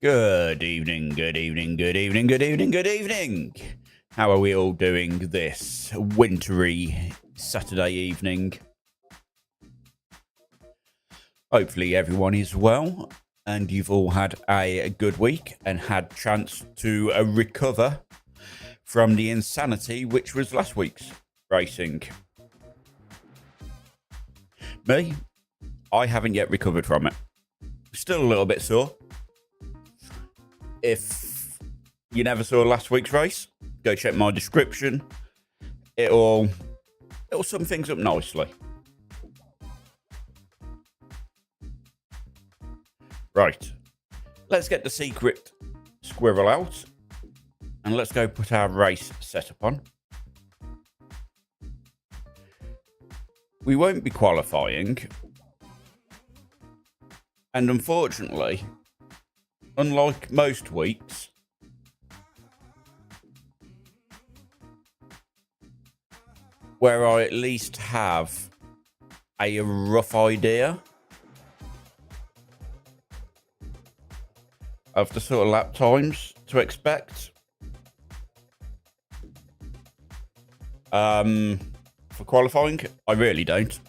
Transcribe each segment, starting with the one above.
Good evening, good evening, good evening, good evening, good evening. How are we all doing this wintry Saturday evening? Hopefully everyone is well and you've all had a good week and had chance to recover from the insanity which was last week's racing. Me, I haven't yet recovered from it. Still a little bit sore. If you never saw last week's race, go check my description. It'll sum things up nicely. Right, let's get the secret squirrel out and let's go put our race setup on. We won't be qualifying, and unfortunately, unlike most weeks, where I at least have a rough idea of the sort of lap times to expect, for qualifying, I really don't,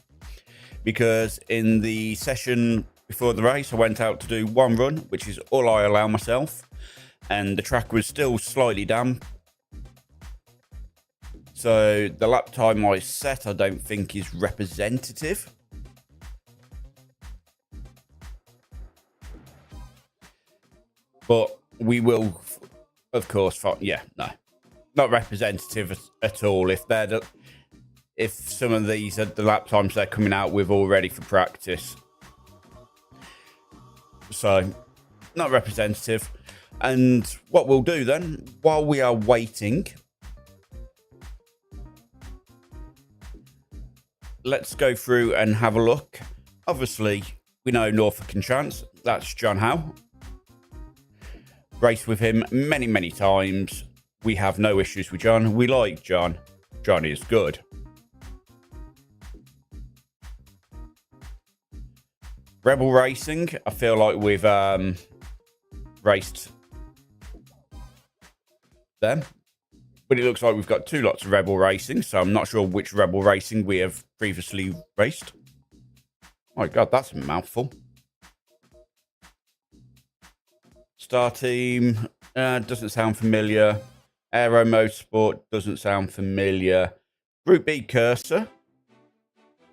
because in the session before the race, I went out to do one run, which is all I allow myself, and the track was still slightly damp. So the lap time I set, I don't think is representative. But we will, of course, not representative at all. If some of these are the lap times they're coming out with already for practice. So, not representative. And what we'll do then, while we are waiting, let's go through and have a look. Obviously, we know Norfolk and Chance. That's John Howe. Raced with him many, many times. We have no issues with John. We like John. John is good. Rebel Racing, I feel like we've raced them. But it looks like we've got two lots of Rebel Racing, so I'm not sure which Rebel Racing we have previously raced. Oh my God, that's a mouthful. Star Team doesn't sound familiar. Aero Motorsport doesn't sound familiar. Group B Cursor.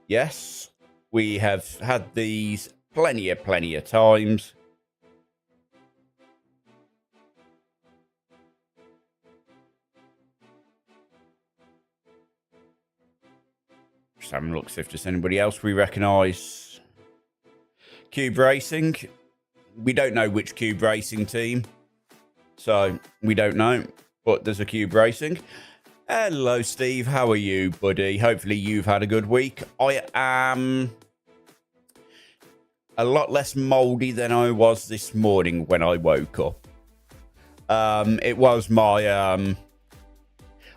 Yes, we have had these plenty of times. Just having a look, see if there's anybody else we recognise. Cube Racing. We don't know which Cube Racing team, so we don't know, but there's a Cube Racing. Hello, Steve. How are you, buddy? Hopefully you've had a good week. I am a lot less mouldy than I was this morning when I woke up. It was my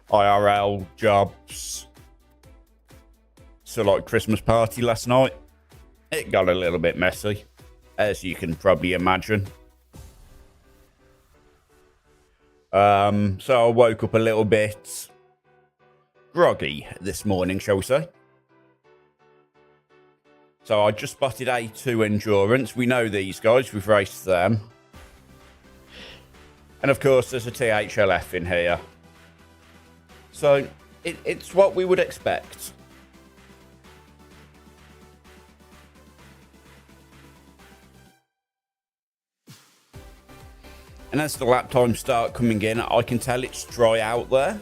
IRL jobs, so like Christmas party last night. It got a little bit messy, as you can probably imagine. So I woke up a little bit groggy this morning, shall we say. So I just spotted A2 Endurance. We know these guys. We've raced them. And of course, there's a THLF in here. So it's what we would expect. And as the lap times start coming in, I can tell it's dry out there.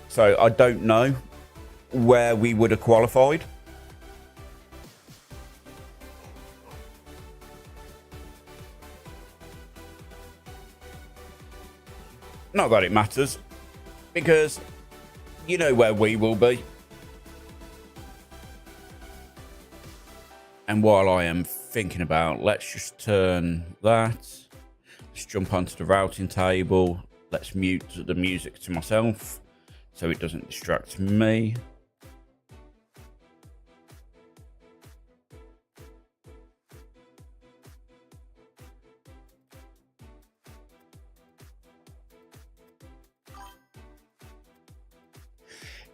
So I don't know where we would have qualified. Not that it matters, because you know where we will be. And while I am thinking about, let's just turn that. Let's jump onto the routing table. Let's mute the music to myself so it doesn't distract me.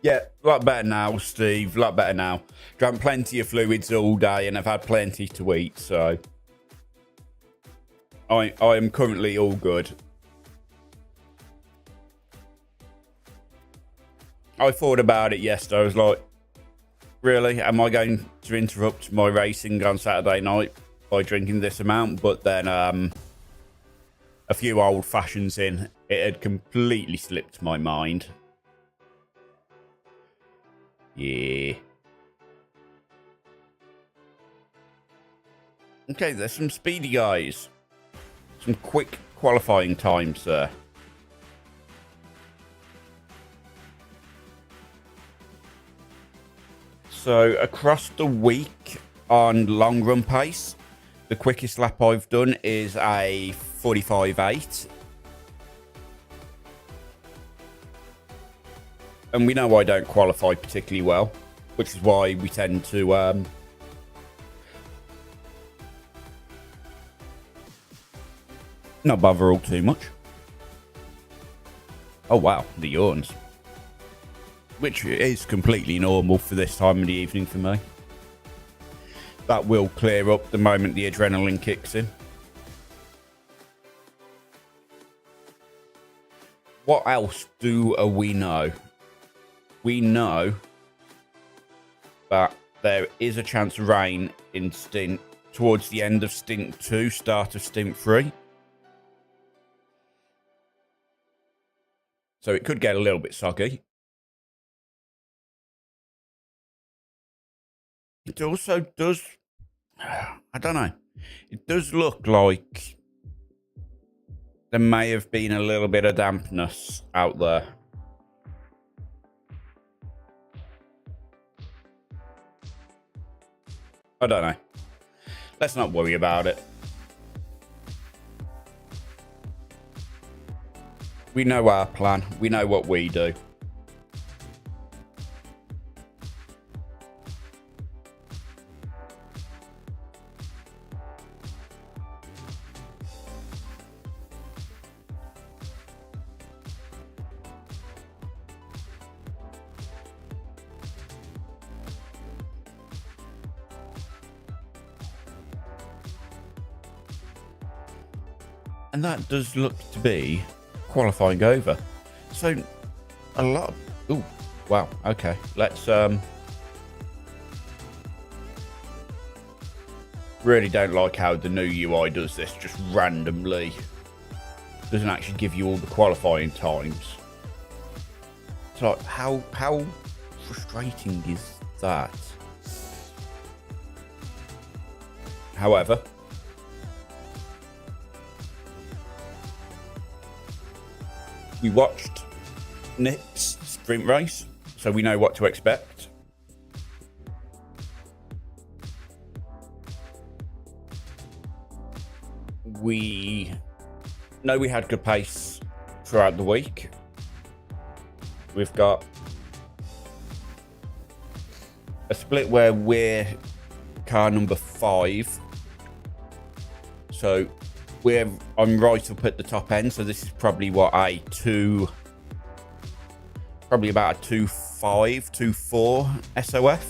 Yeah, a lot better now, Steve. A lot better now. Drank plenty of fluids all day and I've had plenty to eat, so I am currently all good. I thought about it yesterday. I was like, really? Am I going to interrupt my racing on Saturday night by drinking this amount? But then a few old fashions in, it had completely slipped my mind. Yeah. Okay, there's some speedy guys. Some quick qualifying times there. So across the week on long run pace, the quickest lap I've done is a 45.8. And we know I don't qualify particularly well, which is why we tend to not bother all too much. Oh wow, the yawns. Which is completely normal for this time of the evening for me. That will clear up the moment the adrenaline kicks in. What else do we know? We know that there is a chance of rain in stint towards the end of stint 2, start of stint 3. So it could get a little bit soggy. It also does, I don't know, it does look like there may have been a little bit of dampness out there. I don't know. Let's not worry about it. We know our plan. We know what we do. And that does look to be qualifying over. So a lot of, oh wow, okay, let's really don't like how the new UI does this just randomly. Doesn't actually give you all the qualifying times. So like, how frustrating is that? However, we watched Nick's sprint race, so we know what to expect. We know we had good pace throughout the week. We've got a split where we're car number 5. So I'm right up at the top end, so this is probably what probably about a 2.5, 2.4 SOF.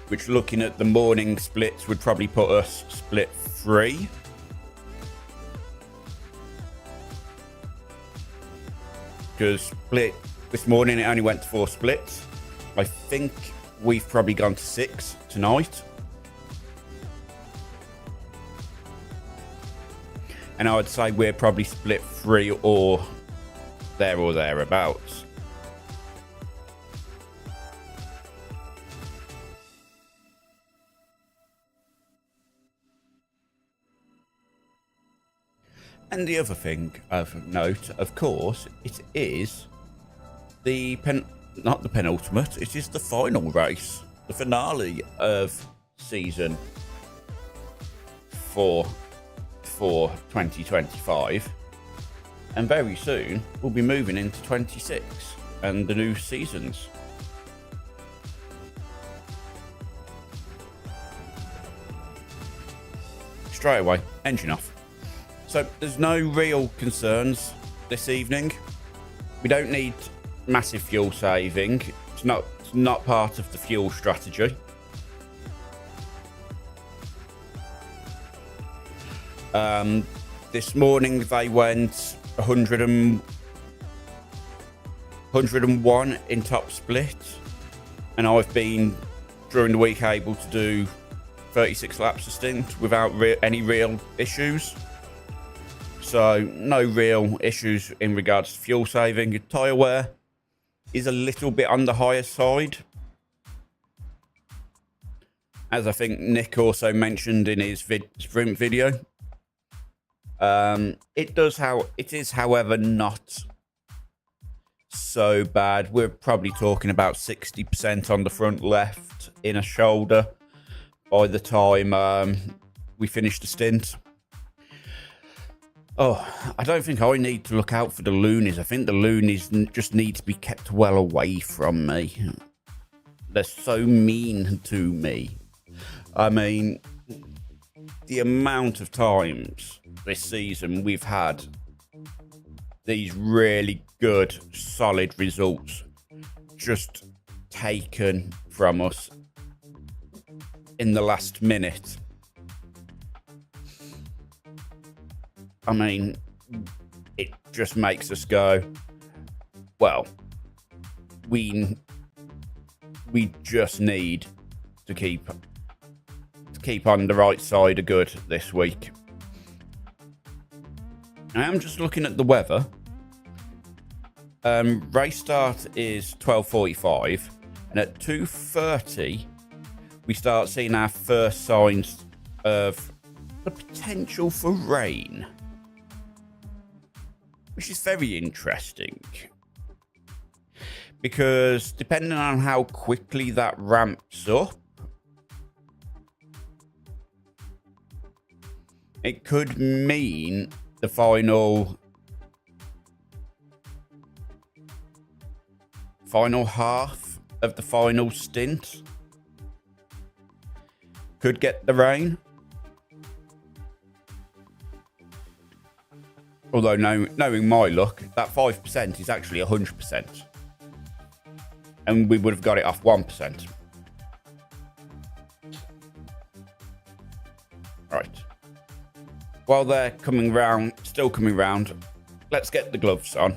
Which, looking at the morning splits, would probably put us split 3. Because split this morning, it only went to 4 splits. I think we've probably gone to 6 tonight. And I would say we're probably split 3 or thereabouts. And the other thing of note, of course, it is not the penultimate, it is the final race, the finale of season 4 for 2025, and very soon we'll be moving into 26 and the new seasons. Straight away, engine off. So there's no real concerns this evening. We don't need massive fuel saving. It's not part of the fuel strategy. This morning they went 101 in top split, and I've been during the week able to do 36 laps of stint without any real issues. So no real issues in regards to fuel saving. Tyre wear is a little bit on the higher side, as I think Nick also mentioned in his sprint video. It is, however, not so bad. We're probably talking about 60% on the front left inner shoulder by the time we finish the stint. Oh, I don't think I need to look out for the loonies. I think the loonies just need to be kept well away from me. They're so mean to me. I mean, the amount of times this season we've had these really good, solid results just taken from us in the last minute. I mean, it just makes us go, well, we just need to keep on the right side of good this week. I am just looking at the weather. Race start is 12:45, and at 2:30 we start seeing our first signs of the potential for rain, which is very interesting, because depending on how quickly that ramps up, it could mean the final half of the final stint could get the rain. Although knowing my luck, that 5% is actually 100%. And we would have got it off 1%. Right. While they're still coming round, let's get the gloves on.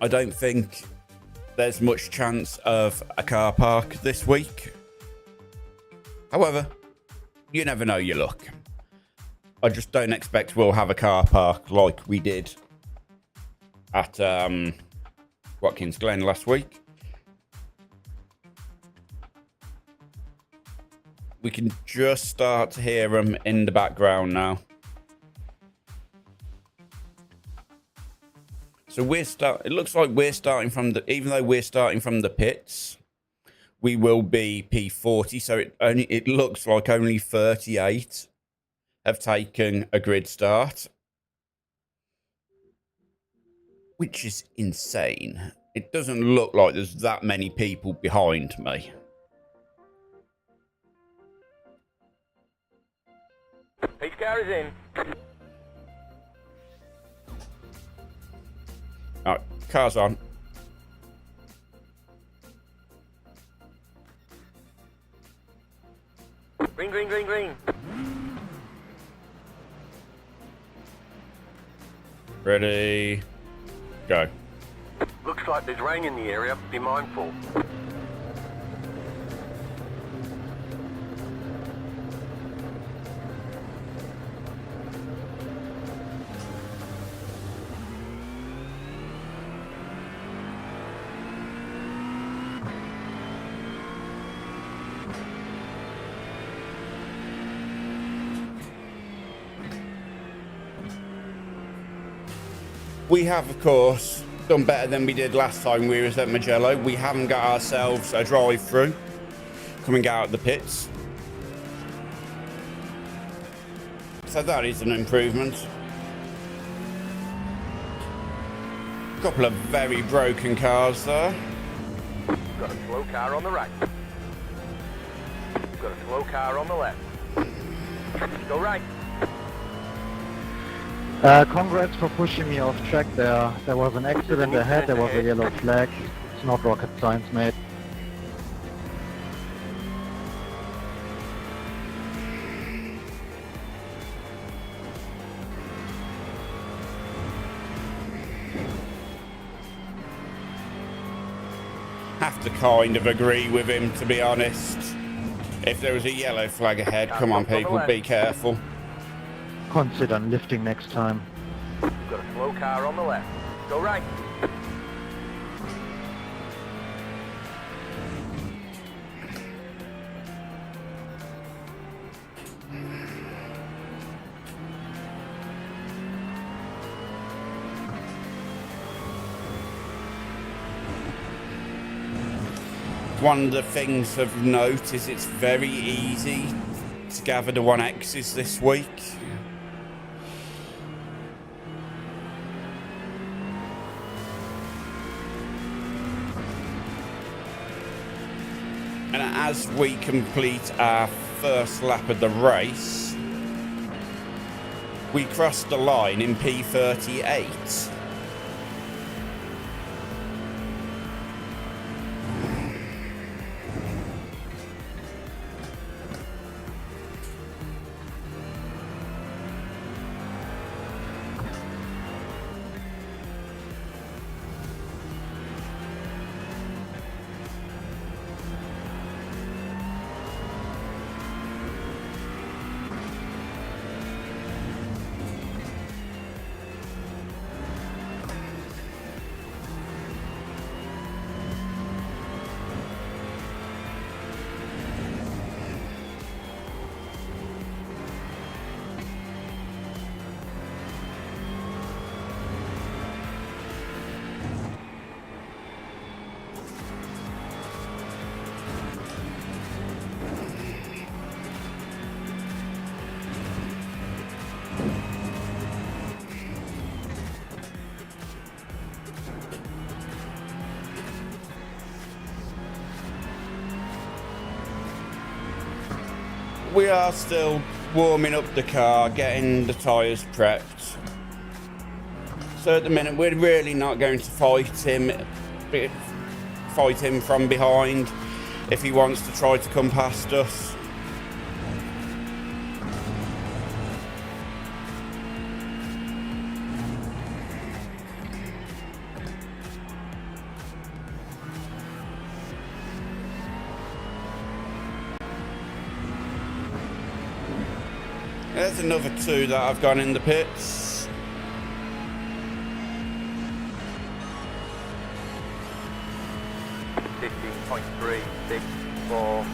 I don't think there's much chance of a car park this week. However, you never know your luck. I just don't expect we'll have a car park like we did at Watkins Glen last week. We can just start to hear them in the background now. So it looks like we're starting from even though we're starting from the pits, we will be P40. So it looks like only 38 have taken a grid start, which is insane. It doesn't look like there's that many people behind me. Each car is in. All right, car's on. Green, green, green, green. Ready, go. Looks like there's rain in the area. Be mindful. We have, of course, done better than we did last time we was at Mugello. We haven't got ourselves a drive-through coming out of the pits. So that is an improvement. A couple of very broken cars there. Got a slow car on the right. Got a slow car on the left. Go right. Congrats for pushing me off track there. There was an accident ahead, there was a yellow flag. It's not rocket science, mate. Have to kind of agree with him, to be honest. If there was a yellow flag ahead, come on people, be careful. Consider lifting next time. Got a slow car on the left. Go right. One of the things of note is it's very easy to gather the 1Xs this week. And as we complete our first lap of the race, we cross the line in P38. We are still warming up the car, getting the tyres prepped. So at the minute, we're really not going to fight him from behind if he wants to try to come past us. There's another two that I've gone in the pits. .364.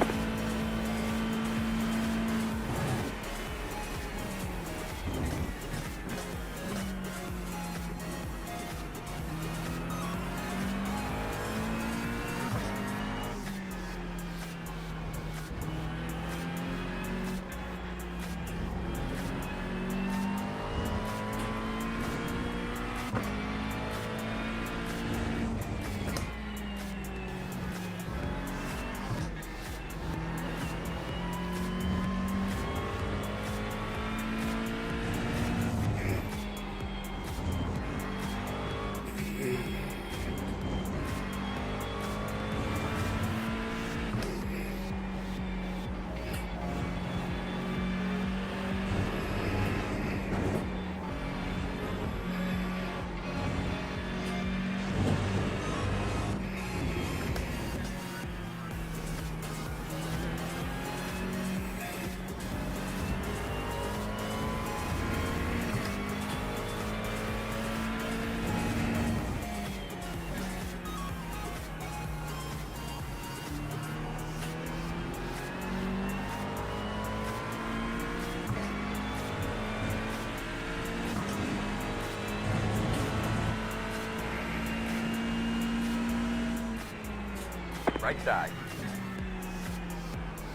Right side.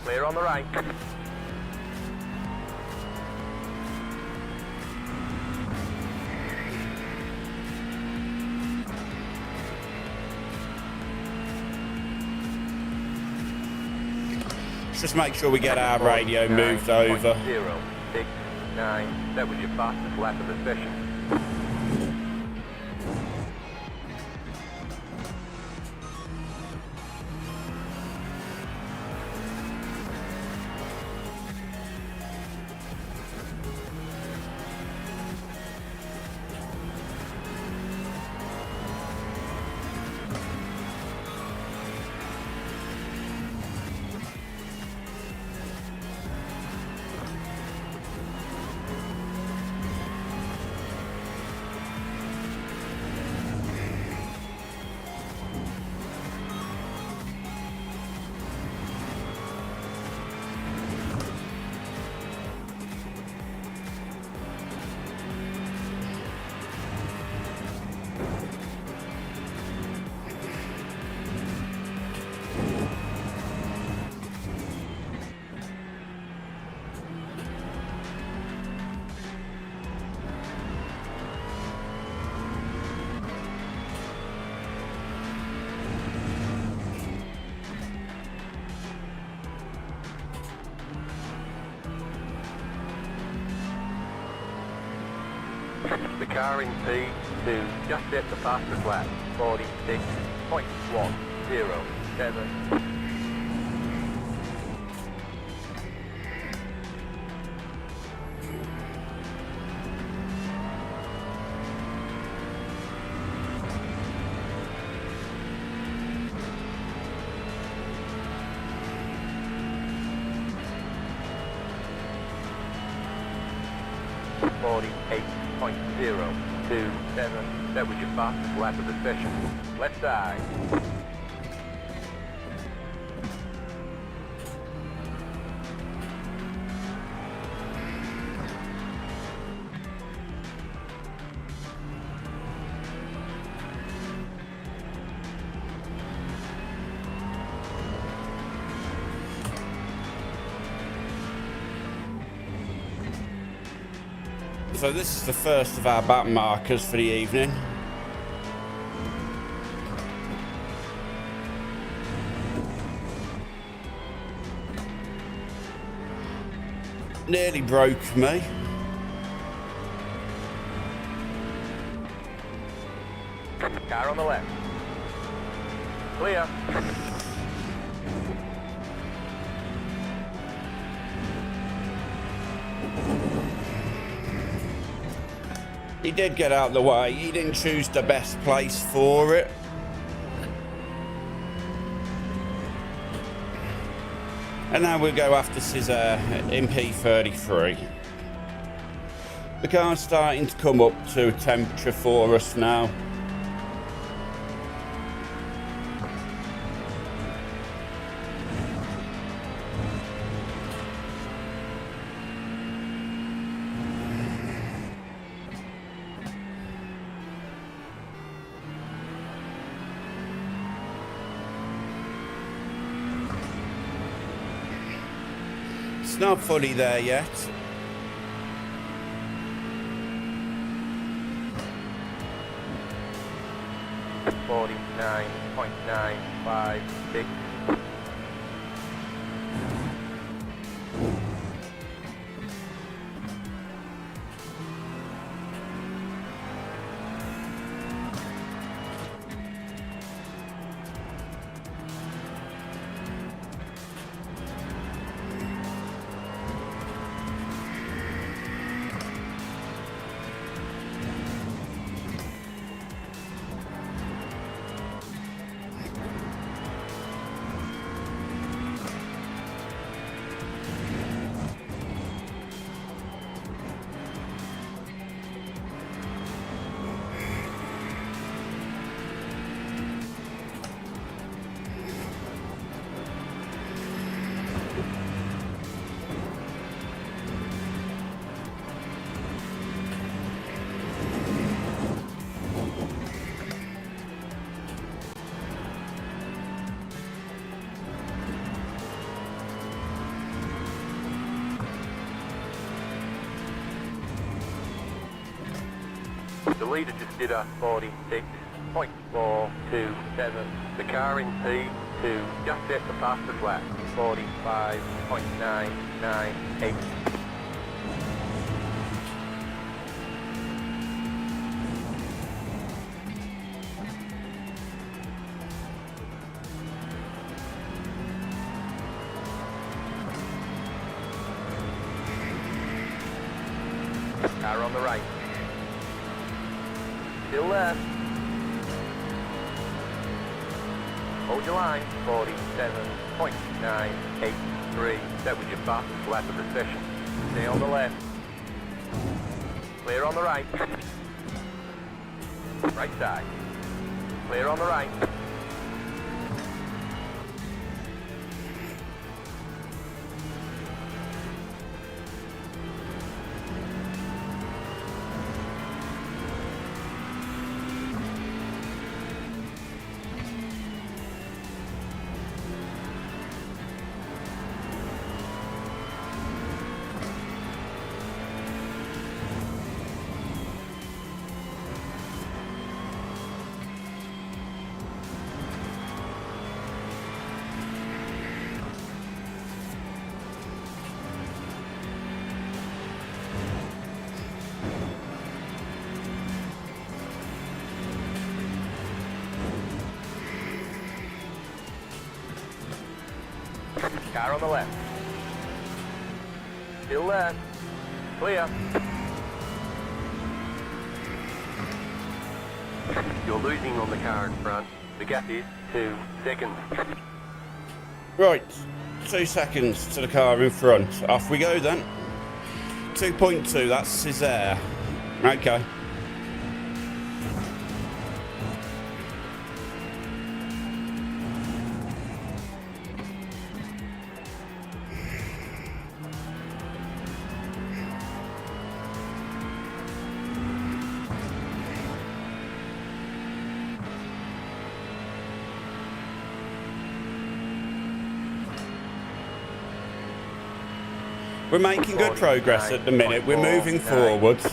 Clear on the right. just make sure we get our radio moved over. 069. That was your fastest lap of the session. The car in P2 just set the fastest lap, 46.107. That was your fastest lap of the session. Left side. So this is the first of our back markers for the evening. Nearly broke me. Car on the left. Clear. He did get out of the way. He didn't choose the best place for it. And now we'll go after Scissor in P33. The car's starting to come up to temperature for us now. It's not fully there yet. .956. The leader just did a 46.427. The car in P2 to just hit the fastest lap. 45.998. Car on the right. Still there. Hold your line. 47.983. That was your fastest lap of the session. Stay on the left. Clear on the right. Right side. Clear on the right. Car on the left. Still there. Clear. You're losing on the car in front. The gap is 2 seconds. Right, 2 seconds to the car in front. Off we go then. 2.2, that's Césaire. Okay. We're making good progress at the minute. We're moving forwards.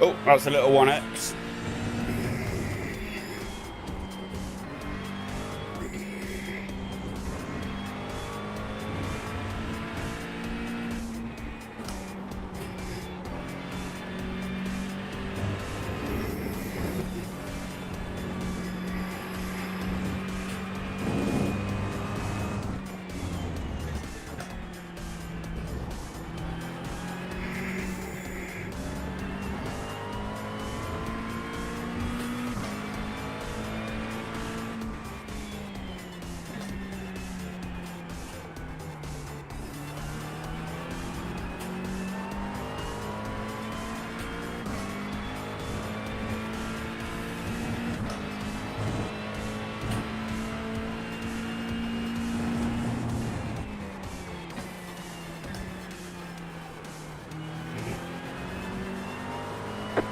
Oh, that's a little 1X.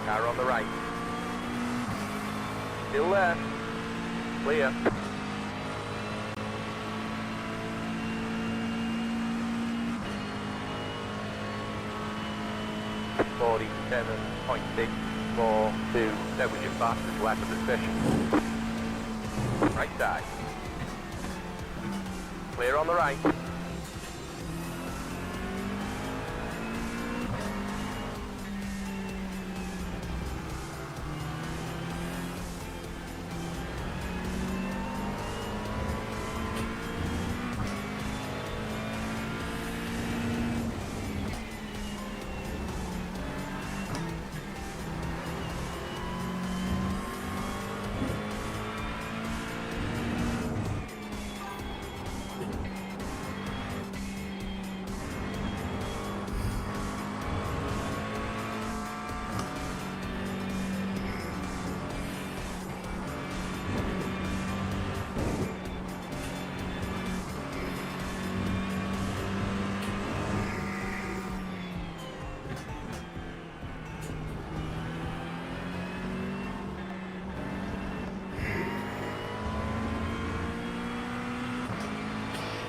Car on the right. Still there. Clear. .642. That was your fastest lap of the session. Right side. Clear on the right.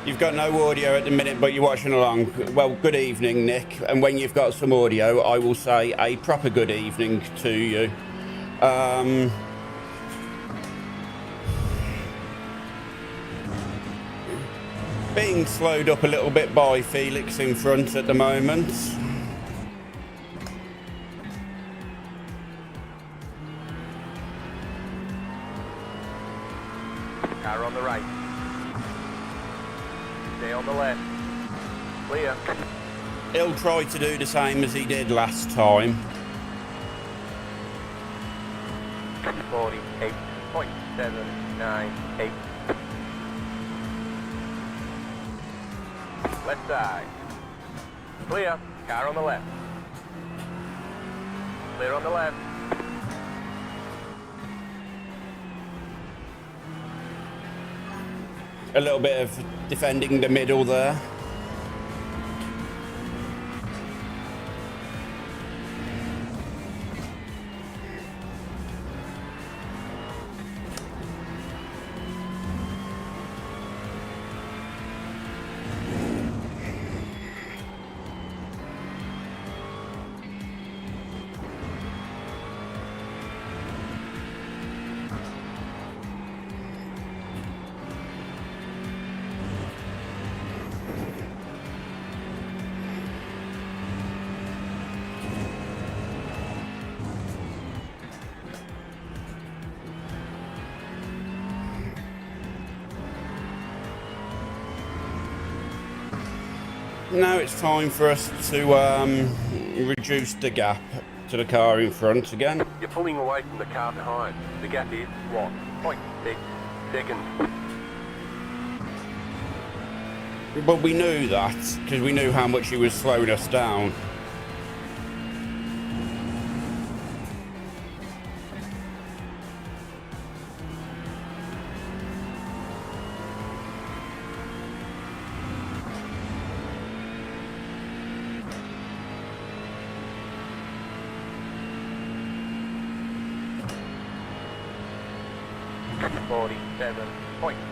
You've got no audio at the minute, but you're watching along. Well, good evening, Nick. And when you've got some audio, I will say a proper good evening to you. Being slowed up a little bit by Felix in front at the moment. Car on the right. Stay on the left. Clear. He'll try to do the same as he did last time. 48.798. Left side. Clear. Car on the left. Clear on the left. A little bit of defending the middle there. Now it's time for us to reduce the gap to the car in front again. You're pulling away from the car behind. The gap is 1.6 seconds. But we knew that, because we knew how much he was slowing us down.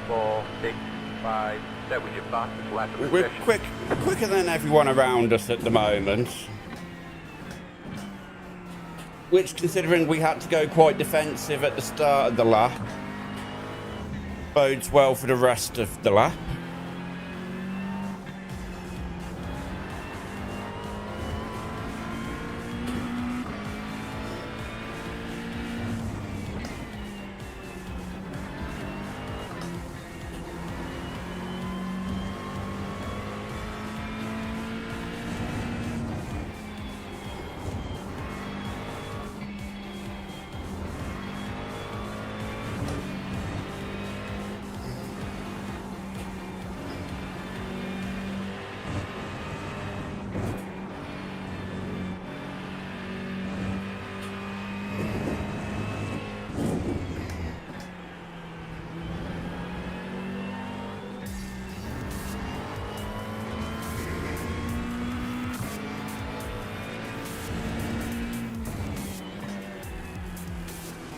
.465. That was your fastest lap of the We're session. quicker than everyone around us at the moment. Which, considering we had to go quite defensive at the start of the lap, bodes well for the rest of the lap.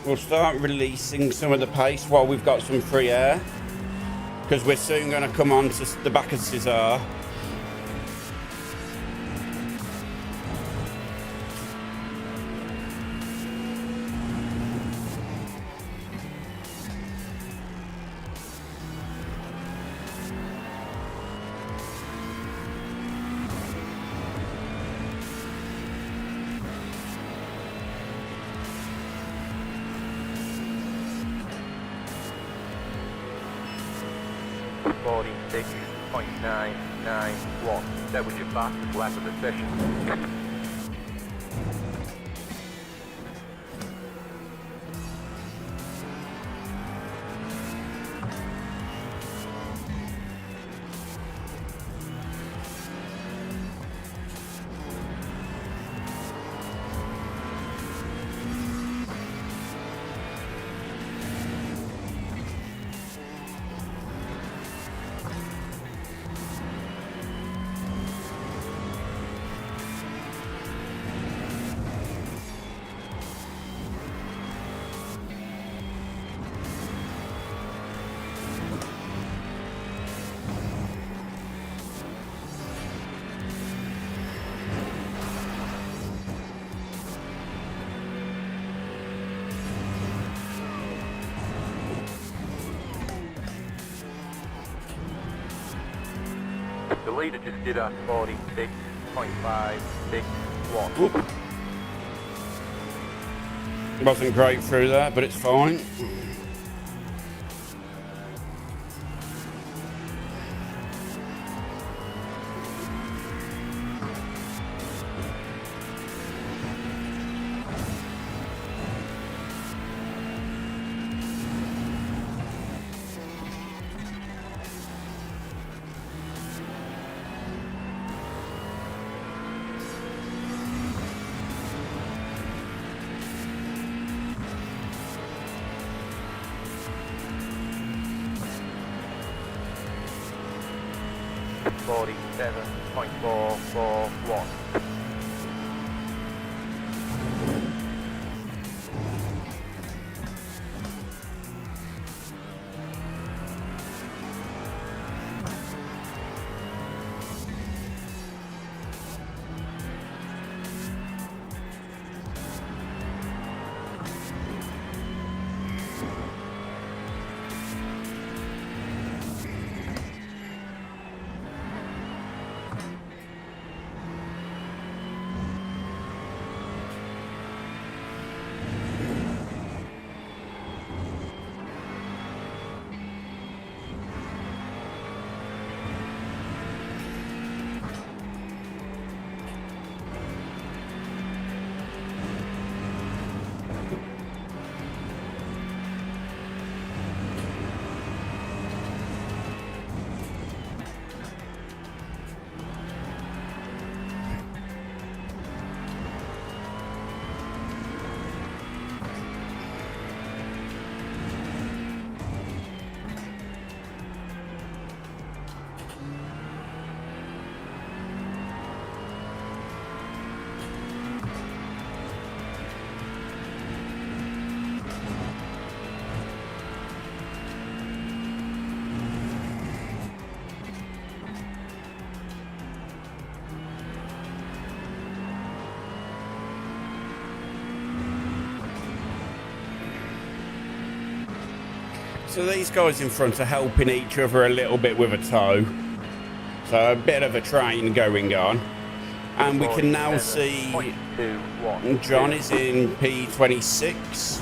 We'll start releasing some of the pace while we've got some free air, because we're soon going to come on to the back of Cesar. .991. That was your fastest lap of the session. leader just did a 46.561. Oop. Wasn't great through there, but it's fine. $47.441. So these guys in front are helping each other a little bit with a tow. So a bit of a train going on. And we can now see John is in P26.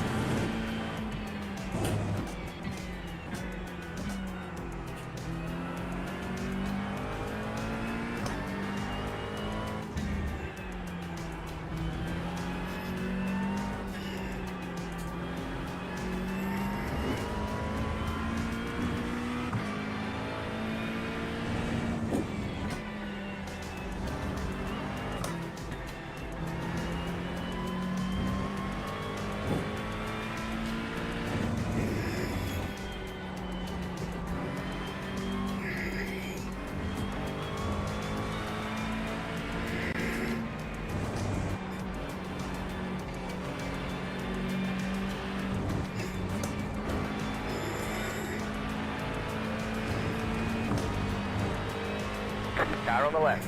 Car on the left.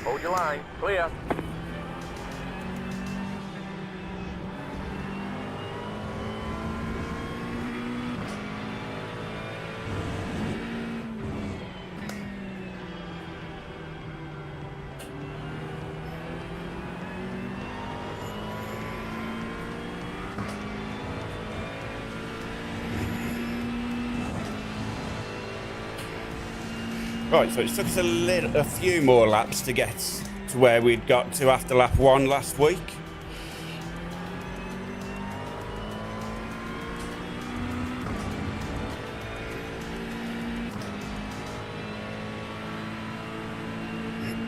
Hold your line. Clear. Right, so it took us a few more laps to get to where we'd got to after lap 1 last week.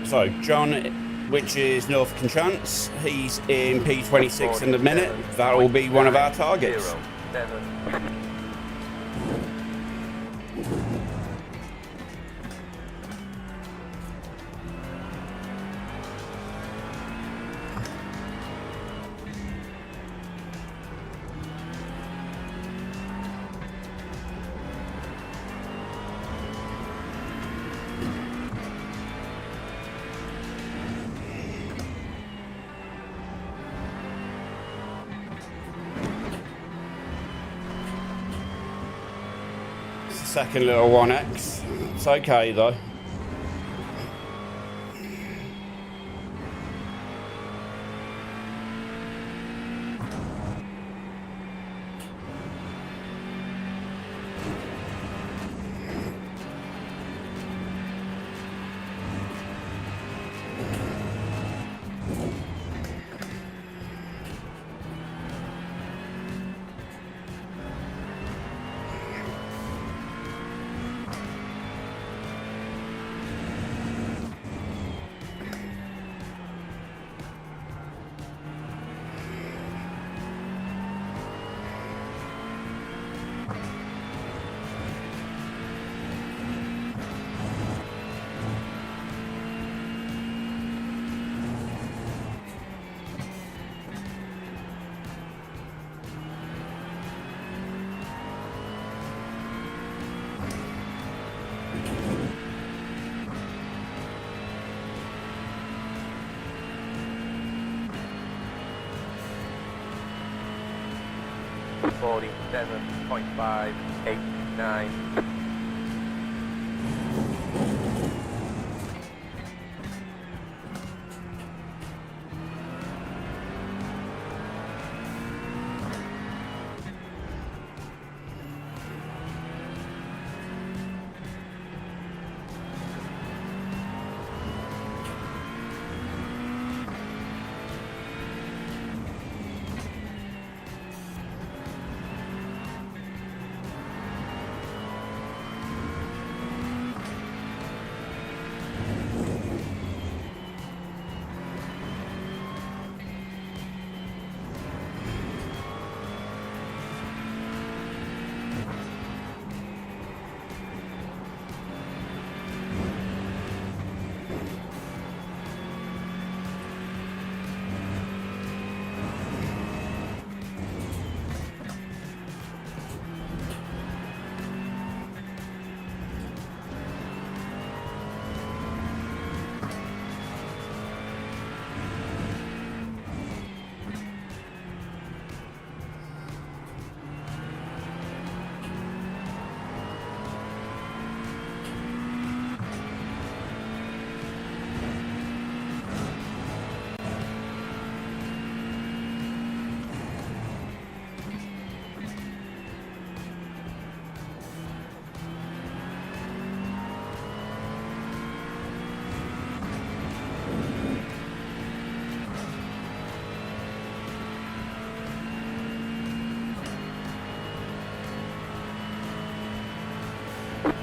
So John, which is North Conchance, he's in P26 in a minute. That will be one of our targets. 07. Second little 1X. It's okay though. 47.589.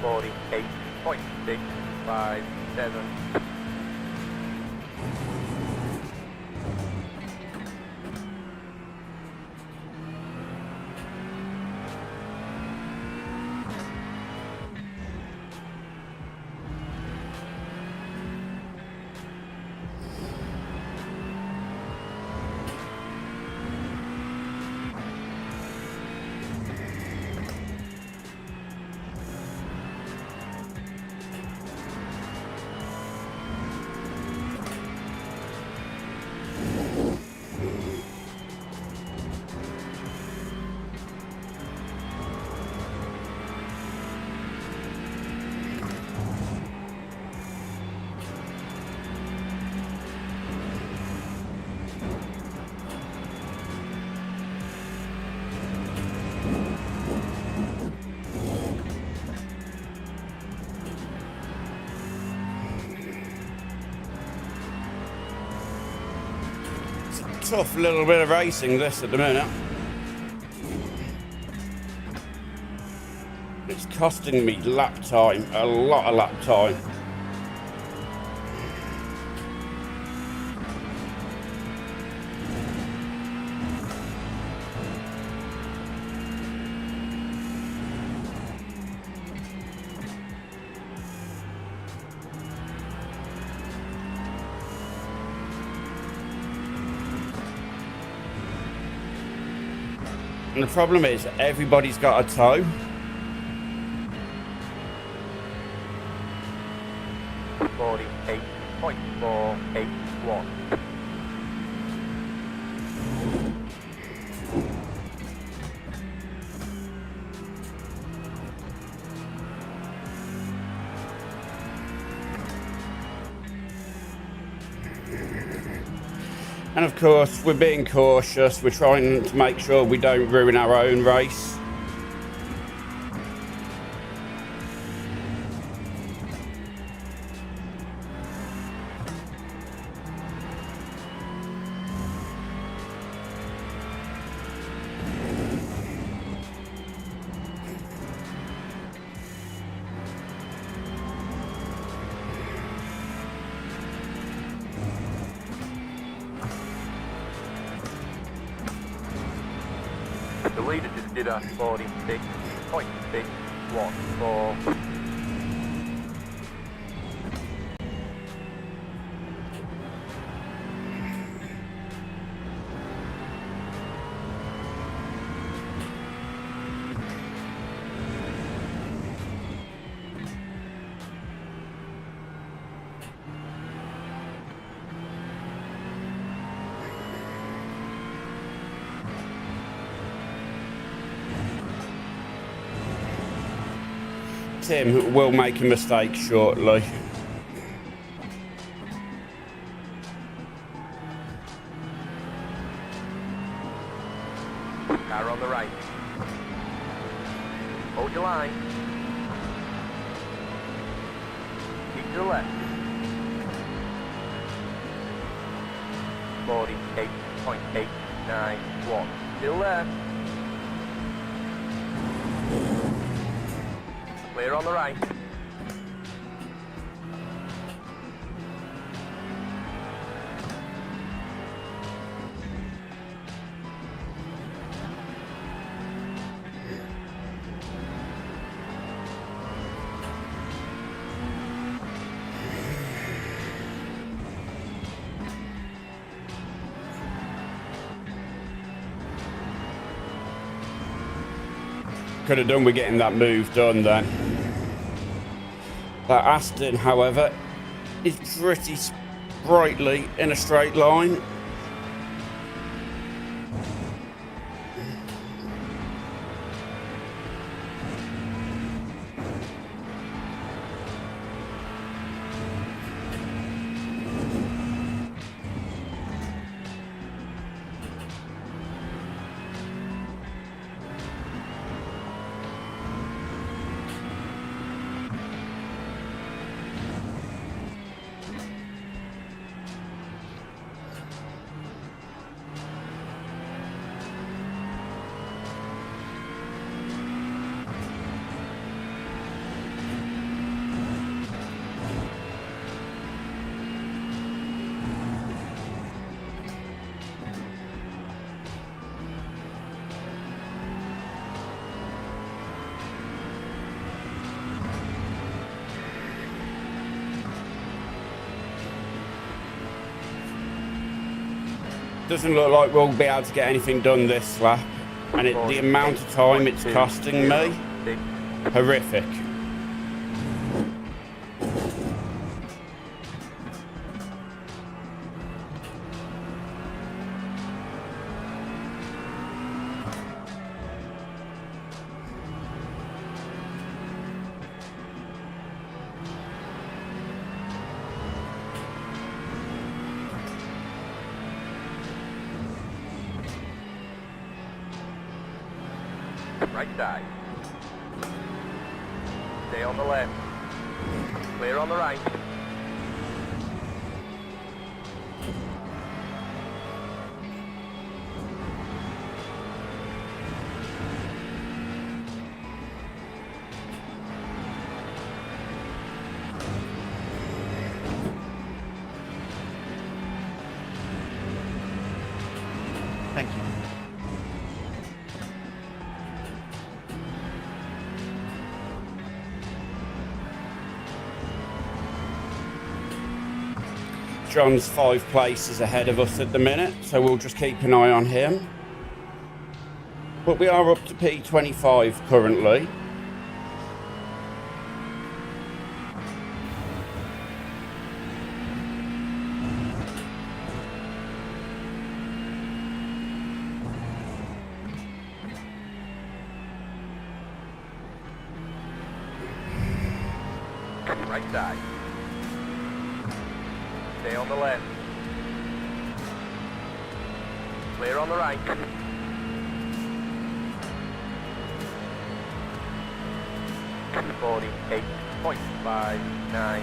Forty-eight point 657. Tough little bit of racing this at the minute. It's costing me lap time, a lot of lap time. And the problem is, everybody's got a toe. Forty-eight point 481. And of course, we're being cautious. We're trying to make sure we don't ruin our own race. The leader just did a 46.614. him who will make a mistake shortly. Car on the right. Hold your line. Keep to the left. 48.891. Still left. Clear on the right. Could have done with getting that move done then. That Aston, however, is pretty sprightly in a straight line. Doesn't look like we'll be able to get anything done this lap, and the amount of time it's costing me, horrific. Right side. Stay on the left. Clear on the right. Thank you. John's 5 places ahead of us at the minute, so we'll just keep an eye on him. But we are up to P25 currently. Right side. Stay on the left. Clear on the right. .59.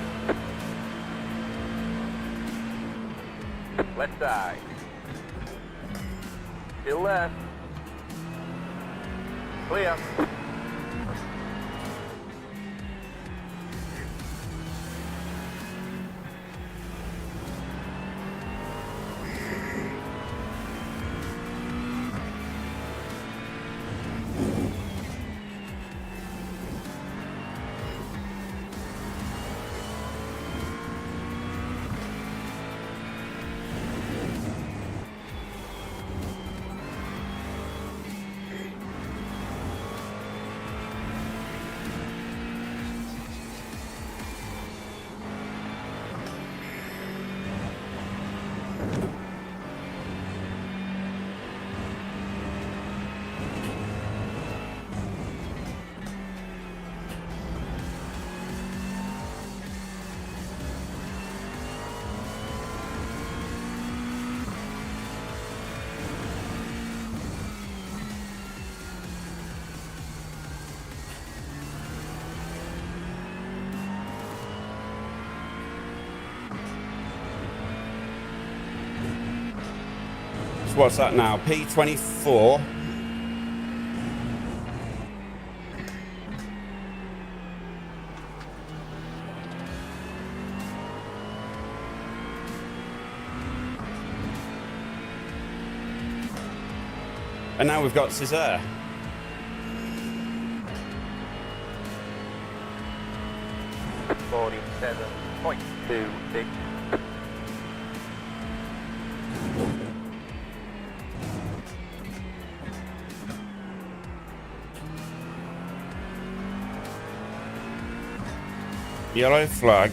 Left side. Still left. Clear. So what's that now? P24. And now we've got Césaire. .26. Yellow flag.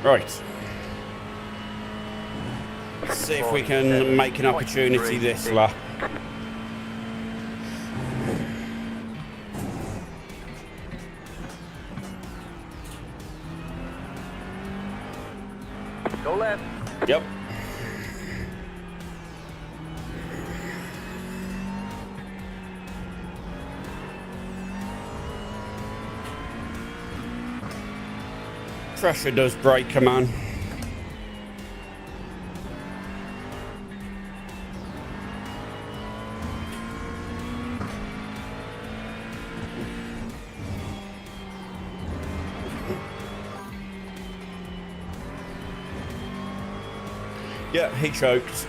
Right. Let's see if we can make an opportunity this lap. Go left. Yep. Pressure does break, come on. Yeah, he choked.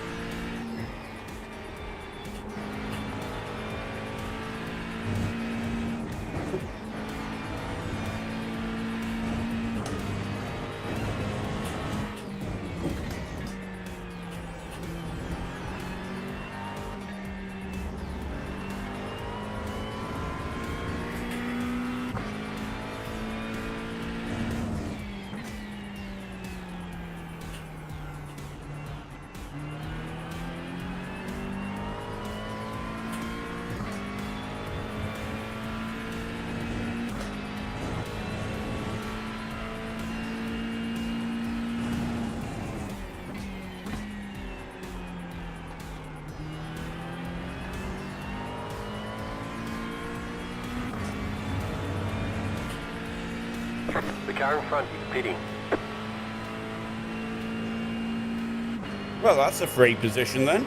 The car in front is pitting. Well, that's a free position then.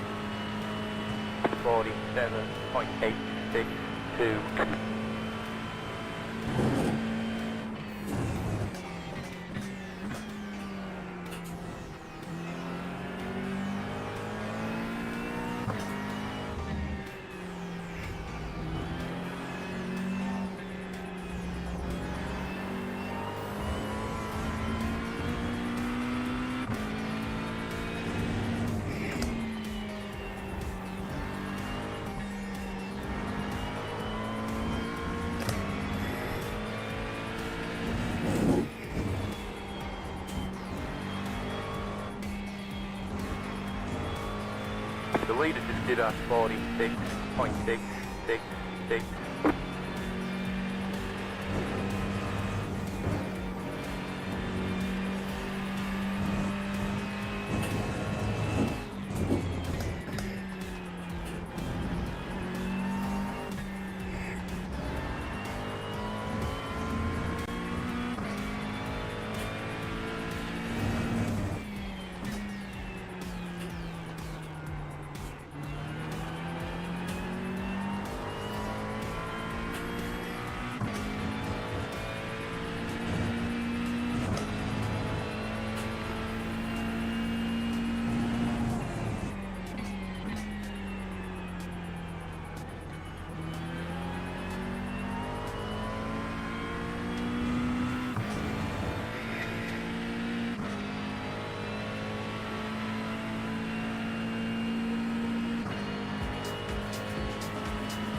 47.862. The leader just did us 46.666.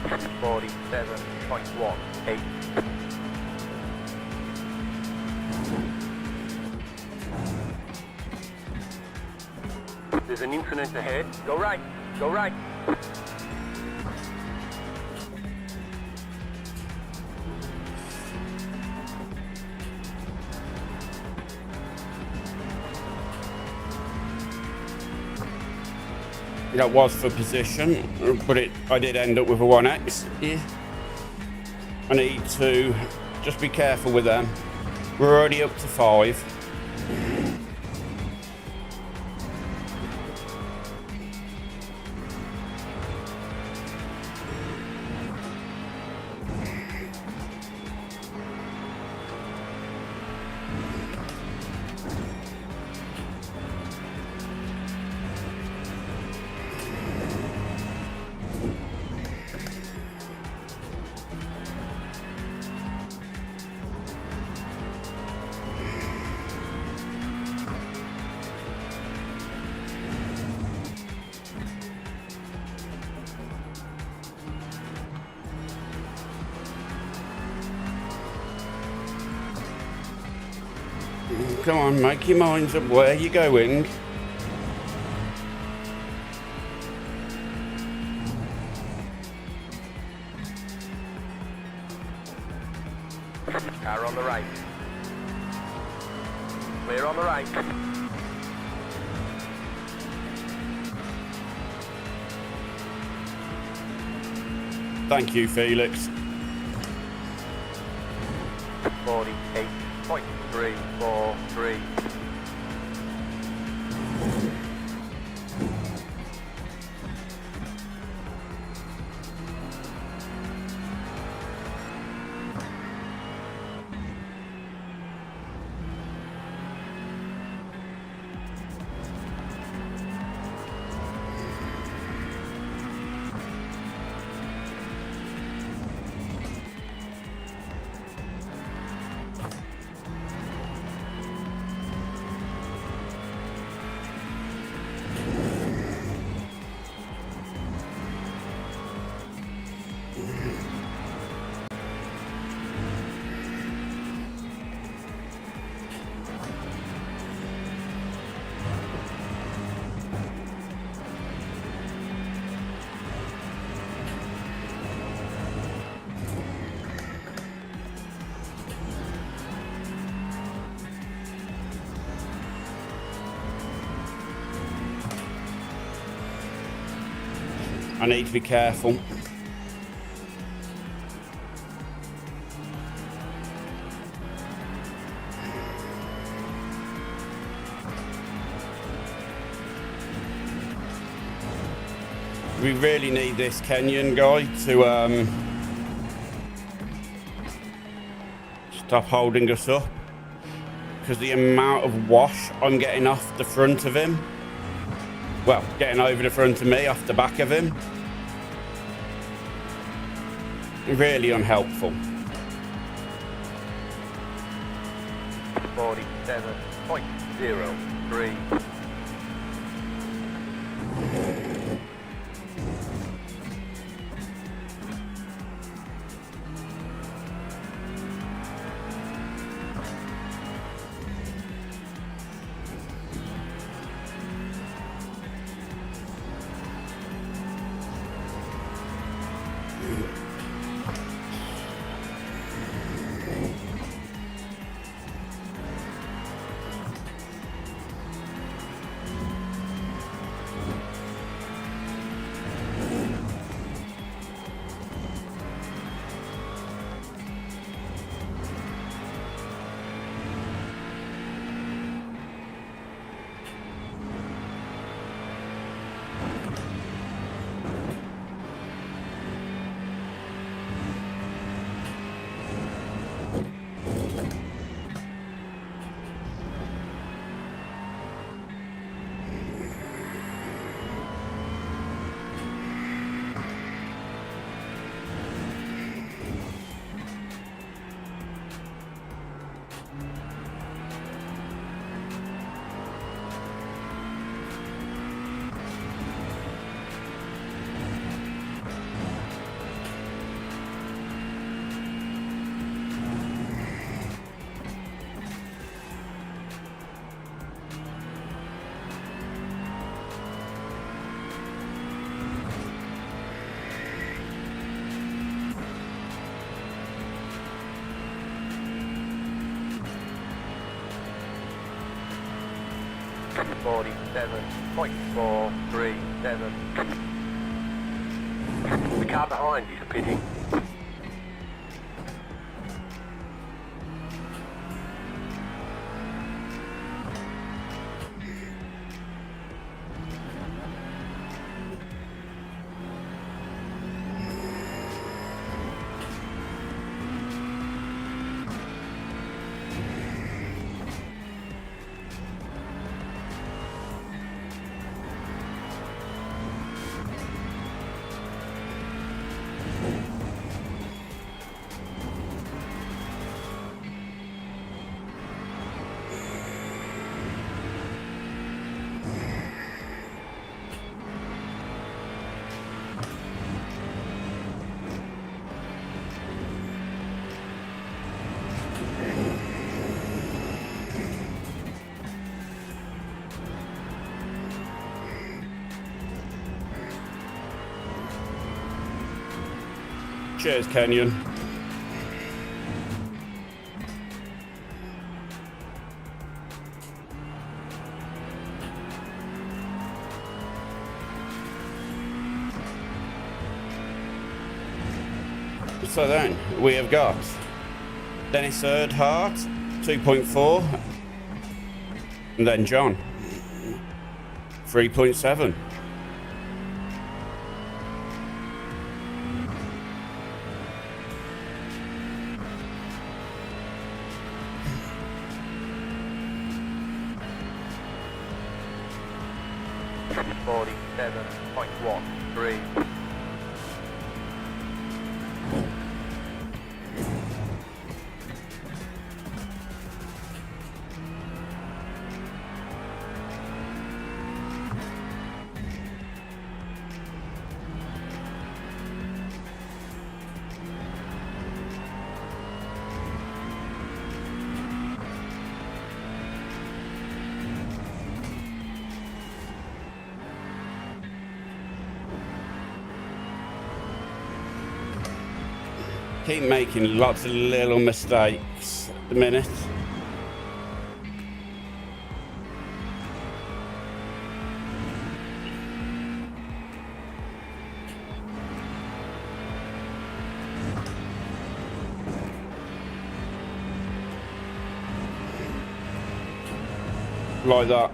47.18. There's an incident ahead. Go right. Go right. That was for position, but I did end up with a 1X. Yeah. I need to just be careful with them. We're already up to 5. Come on, make your minds up where you're going. Car on the right. Clear on the right. Thank you, Felix. 48.343. I need to be careful. We really need this Kenyan guy to stop holding us up, because the amount of wash I'm getting off the front of him, well, getting over the front of me, off the back of him, really unhelpful. 47.03. 47.437. The car behind is pitting. Cheers, Kenyon. So then, we have got Dennis Erdhart, 2.4, and then John, 3.7. Keep making lots of little mistakes at the minute. Like that.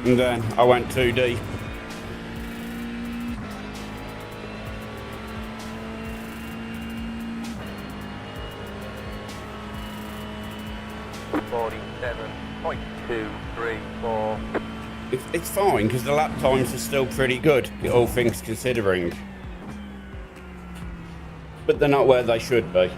And then I went too deep. It's fine because the lap times are still pretty good, all things considering. But they're not where they should be.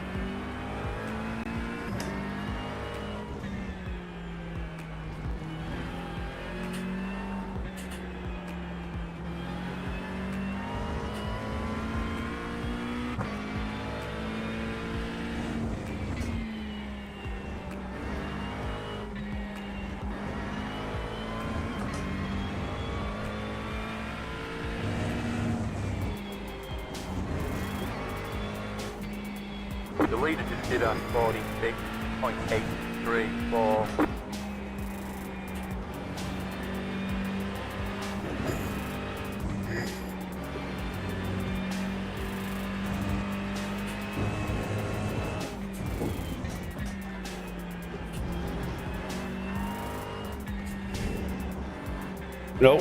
The leader just did a 46.834. No.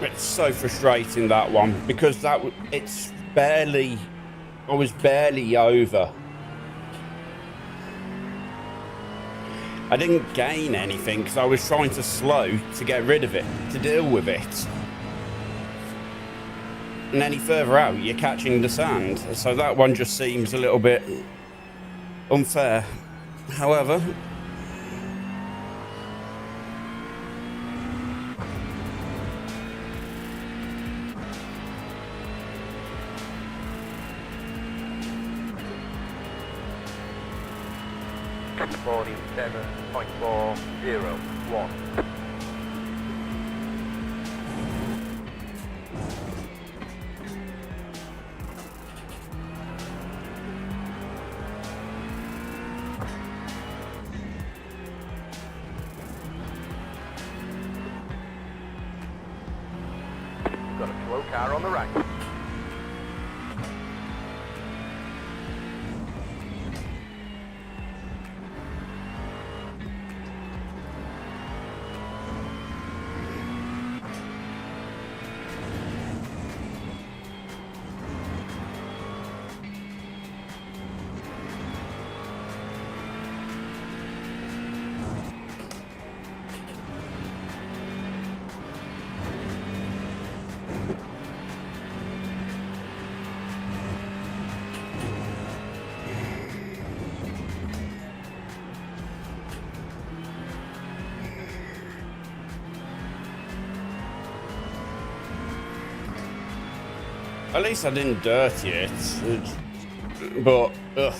It's so frustrating, that one, because I was barely over. I didn't gain anything because I was trying to slow to get rid of it, to deal with it. and any further out, you're catching the sand. So that one just seems a little bit unfair. However, .401. Got a slow car on the right. at least I didn't dirty it. But, ugh.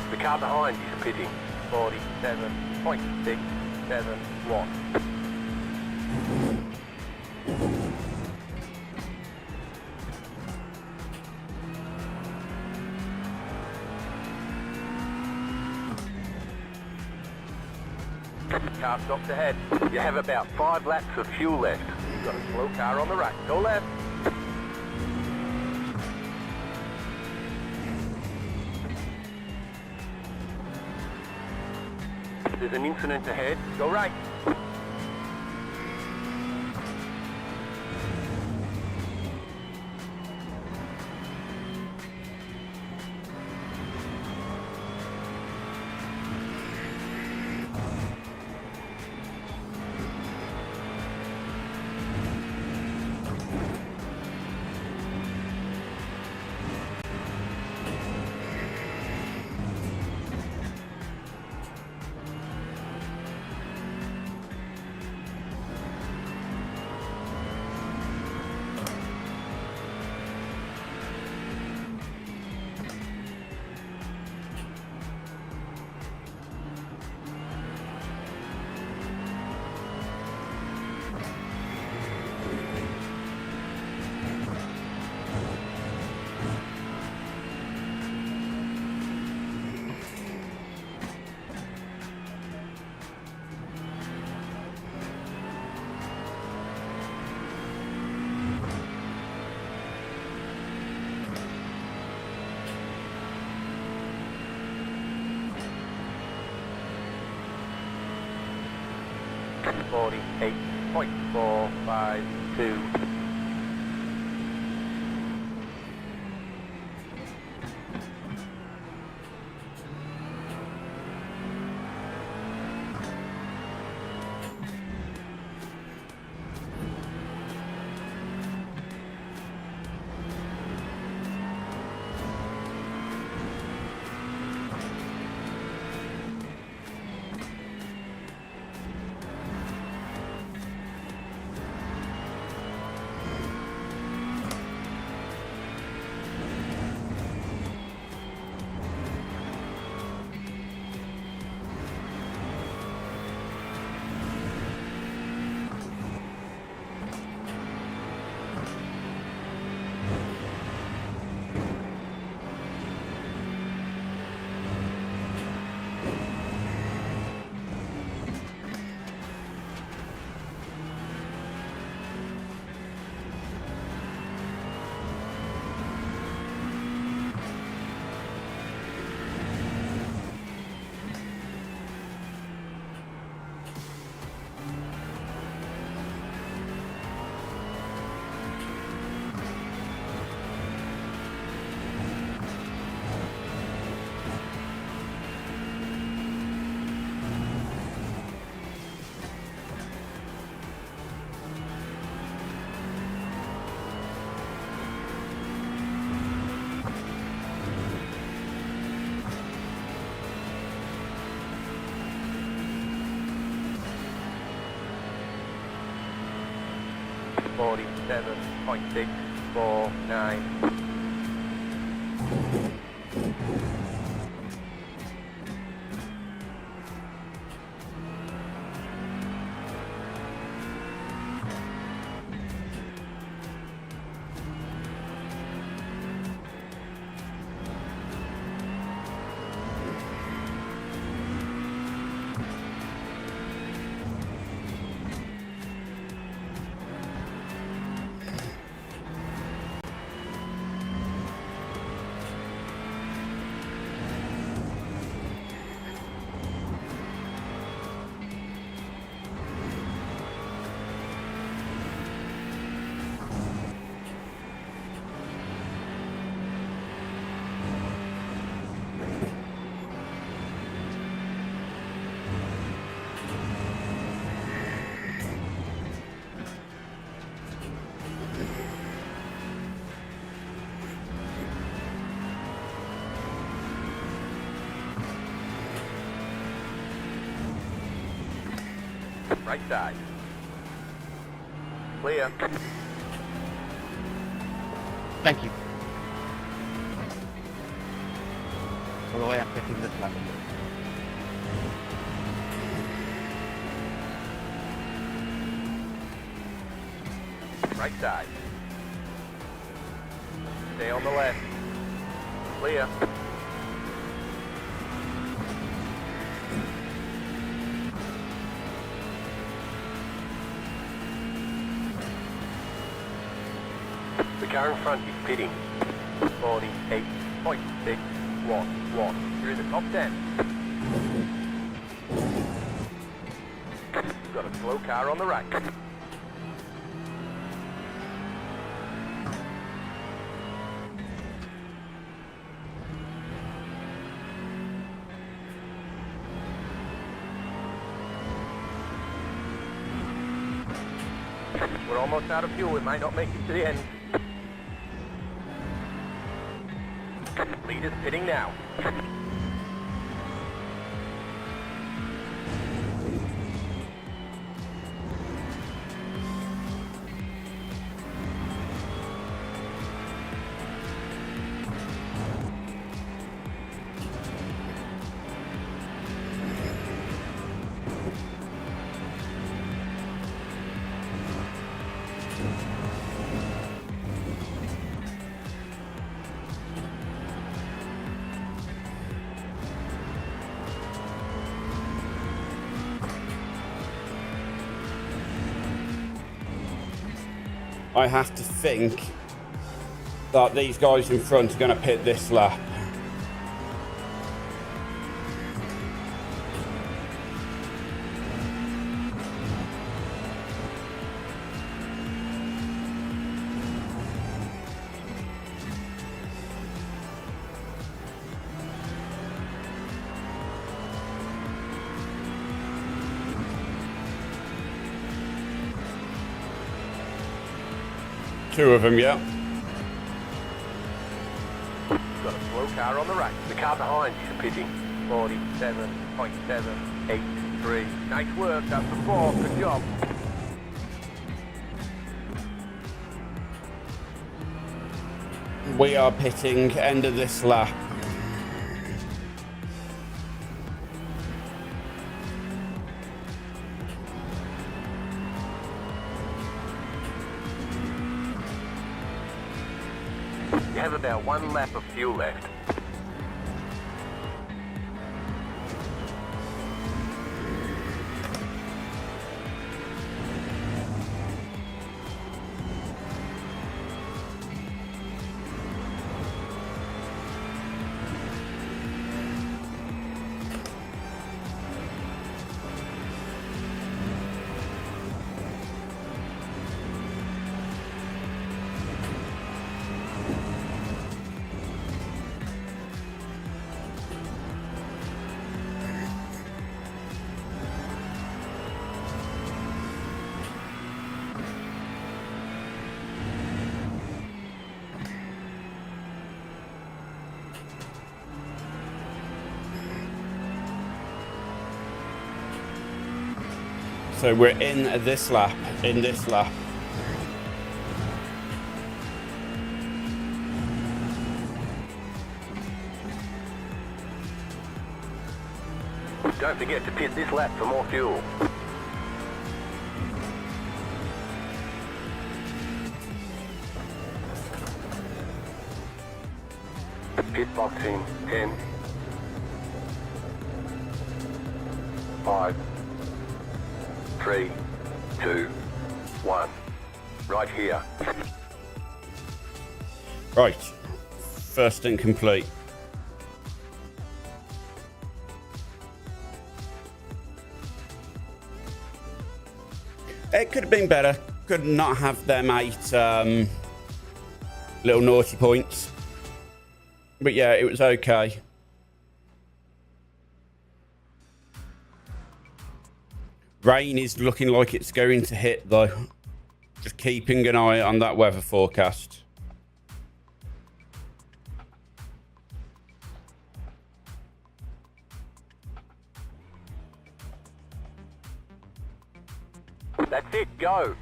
The car behind you is pitting 47.671. Car stopped ahead. You have about 5 laps of fuel left. You've got a slow car on the right. Go left. There's an incident ahead. Go right. .452. 47.649. Right side. Clear. Thank you. By the way, I'm pitting this lap. Right side. Stay on the left. Clear. The car in front is pitting. 48.611. You're in the top 10. You've got a slow car on the right. We're almost out of fuel. We might not make it to the end. Leader's pitting now. I have to think that these guys in front are going to pit this lap. Two of them, yeah. Got a slow car on the right. The car behind is pitting. 47.783. Nice work, that's the fourth. Good job. We are pitting end of this lap. You have about one lap of fuel left. So we're in this lap, Don't forget to pit this lap for more fuel. Pit box in 10, 5, 3, 2, 1. Right here. Right. First stint complete. It could have been better. Could not have them 8 little naughty points. But yeah, it was okay. Rain is looking like it's going to hit though. Just keeping an eye on that weather forecast. That's it, go.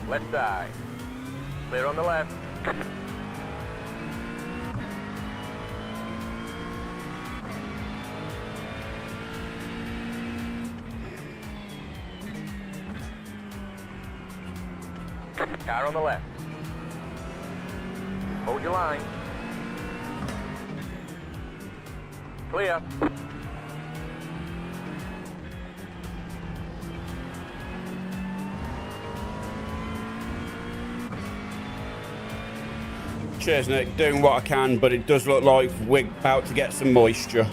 Left side. Clear on the left. Car on the left. Hold your line. Clear. Cheers, Nick. Doing what I can, but it does look like we're about to get some moisture.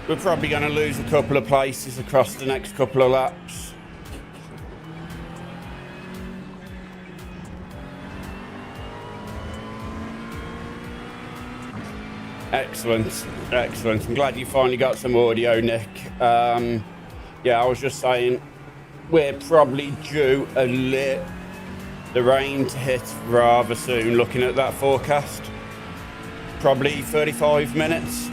We're probably going to lose a couple of places across the next couple of laps. Excellent, excellent. I'm glad you finally got some audio, Nick. Yeah, I was just saying, we're probably due the rain to hit rather soon, looking at that forecast. Probably 35 minutes.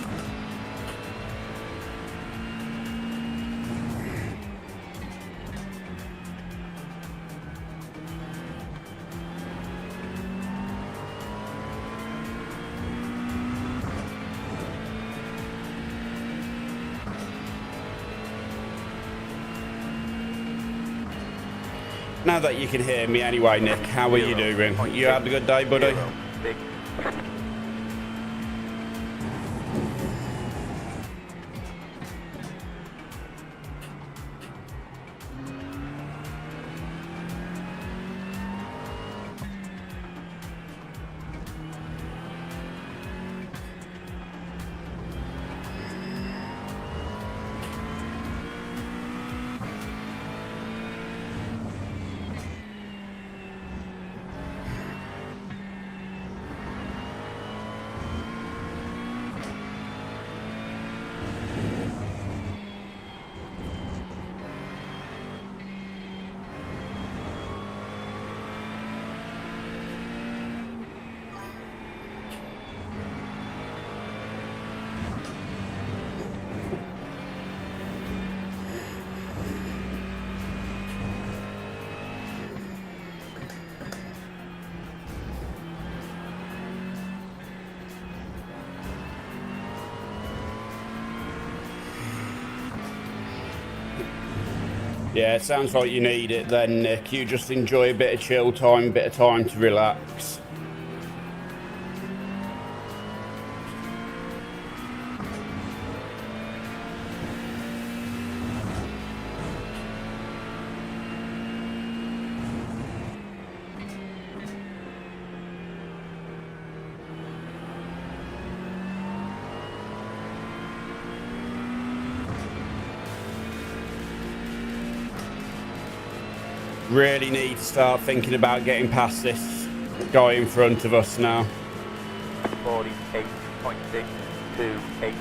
Now that you can hear me anyway, Nick, how are you doing? You had a good day, buddy? Yeah, it sounds like you need it then, Nick. You just enjoy a bit of chill time, a bit of time to relax. Really need to start thinking about getting past this guy in front of us now. 48.628.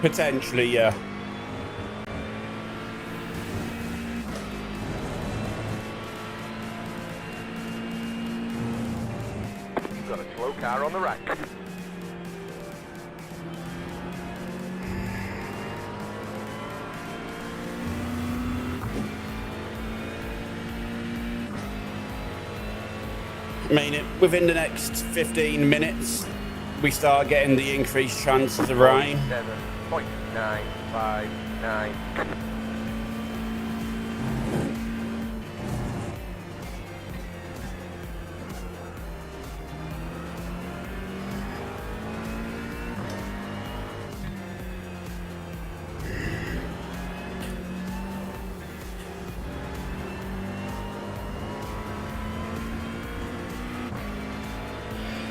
Potentially, yeah. You've got a slow car on the right. I mean, within the next 15 minutes, we start getting the increased chances of rain. 7.959.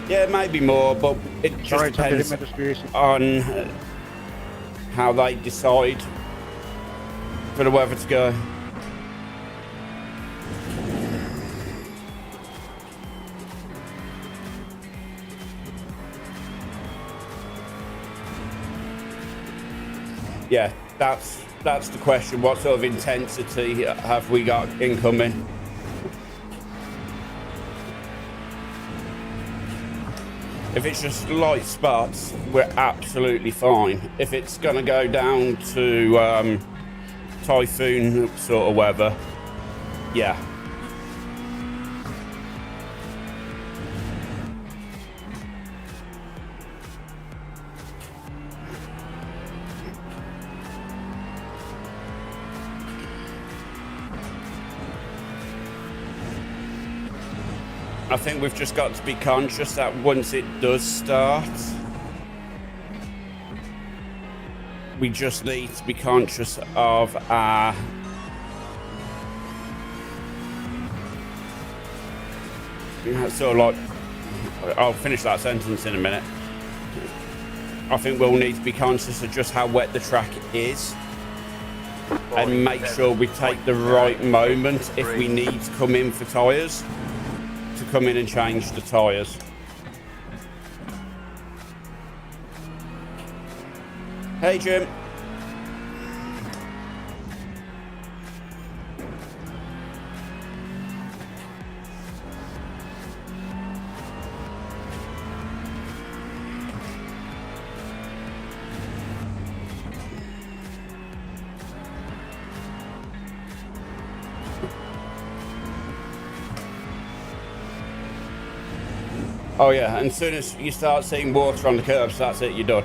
Yeah, maybe more, but it just Sorry, depends distribution. on how they decide for the weather to go. Yeah, that's the question. What sort of intensity have we got incoming? If it's just light spots, we're absolutely fine. If it's going to go down to typhoon sort of weather, yeah. I think we've just got to be conscious that once it does start, we just need to be conscious of our sort of like, I'll finish that sentence in a minute. I think we'll need to be conscious of just how wet the track is and make sure we take the right moment if we need to come in for tyres, to come in and change the tyres. Hey Jim. Oh yeah, and as soon as you start seeing water on the curbs, that's it, you're done.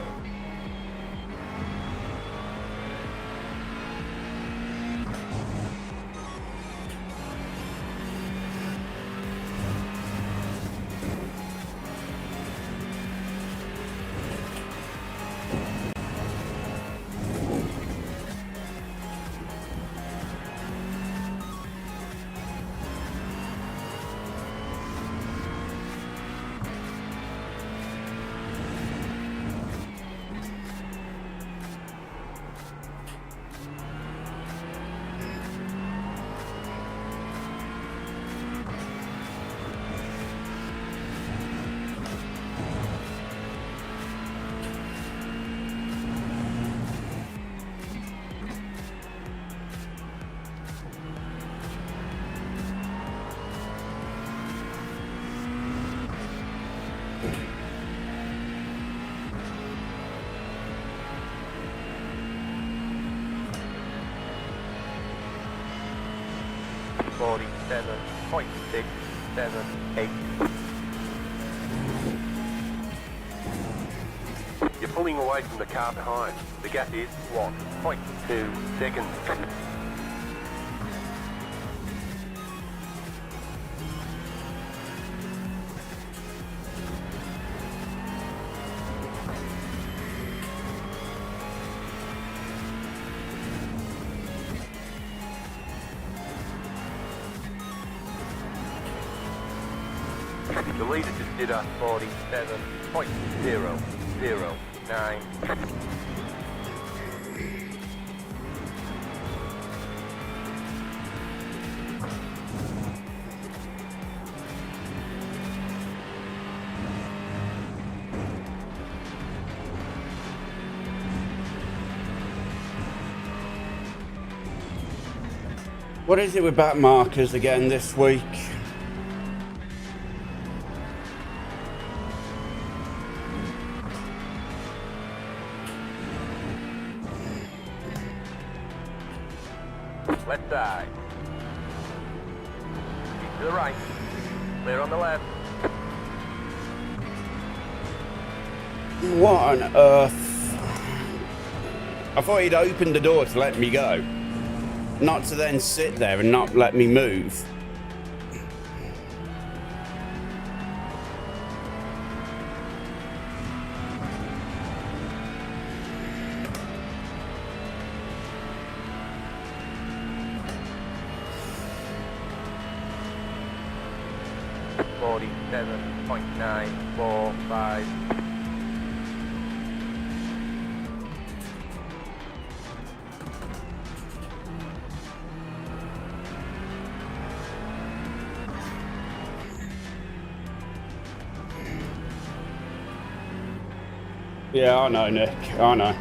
47.678. You're pulling away from the car behind. The gap is 1.2 seconds. The leader just did a 47.009. What is it with back markers again this week? Left side. Keep to the right. Clear on the left. What on earth? I thought he'd opened the door to let me go. Not to then sit there and not let me move. .945. Yeah, I know, Nick. I know.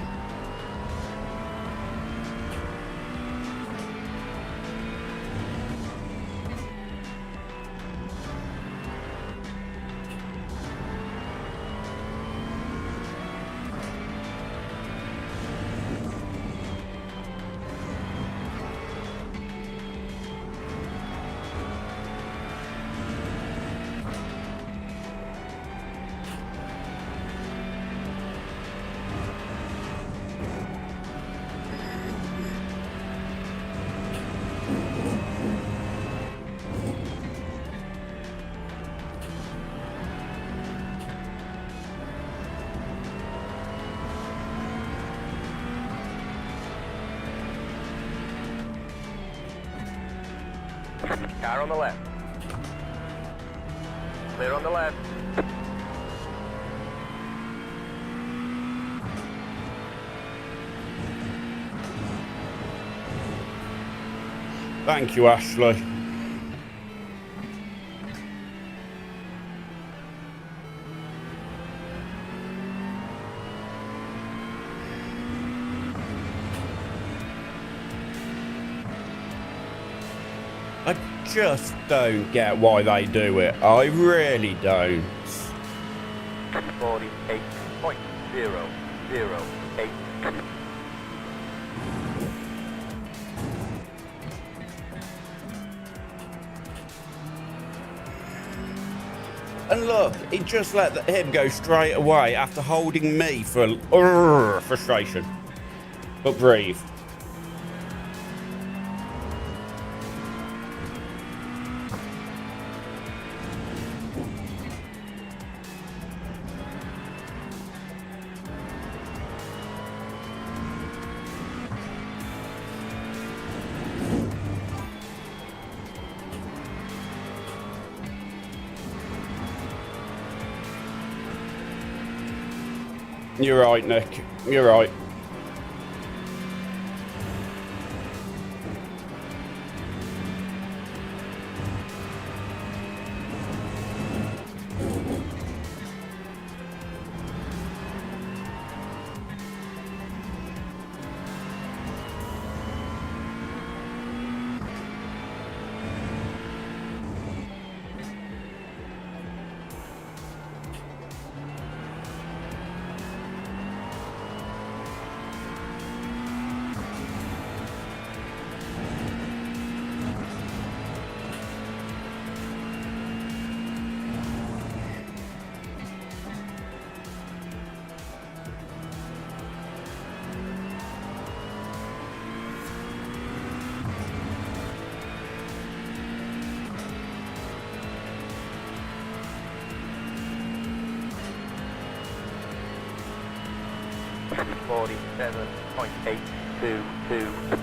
Car on the left. Clear on the left. Thank you, Ashley. I just don't get why they do it. I really don't. 48.008. And look, he just let him go straight away after holding me for frustration. But breathe. You're right, Nick. You're right. 47.822.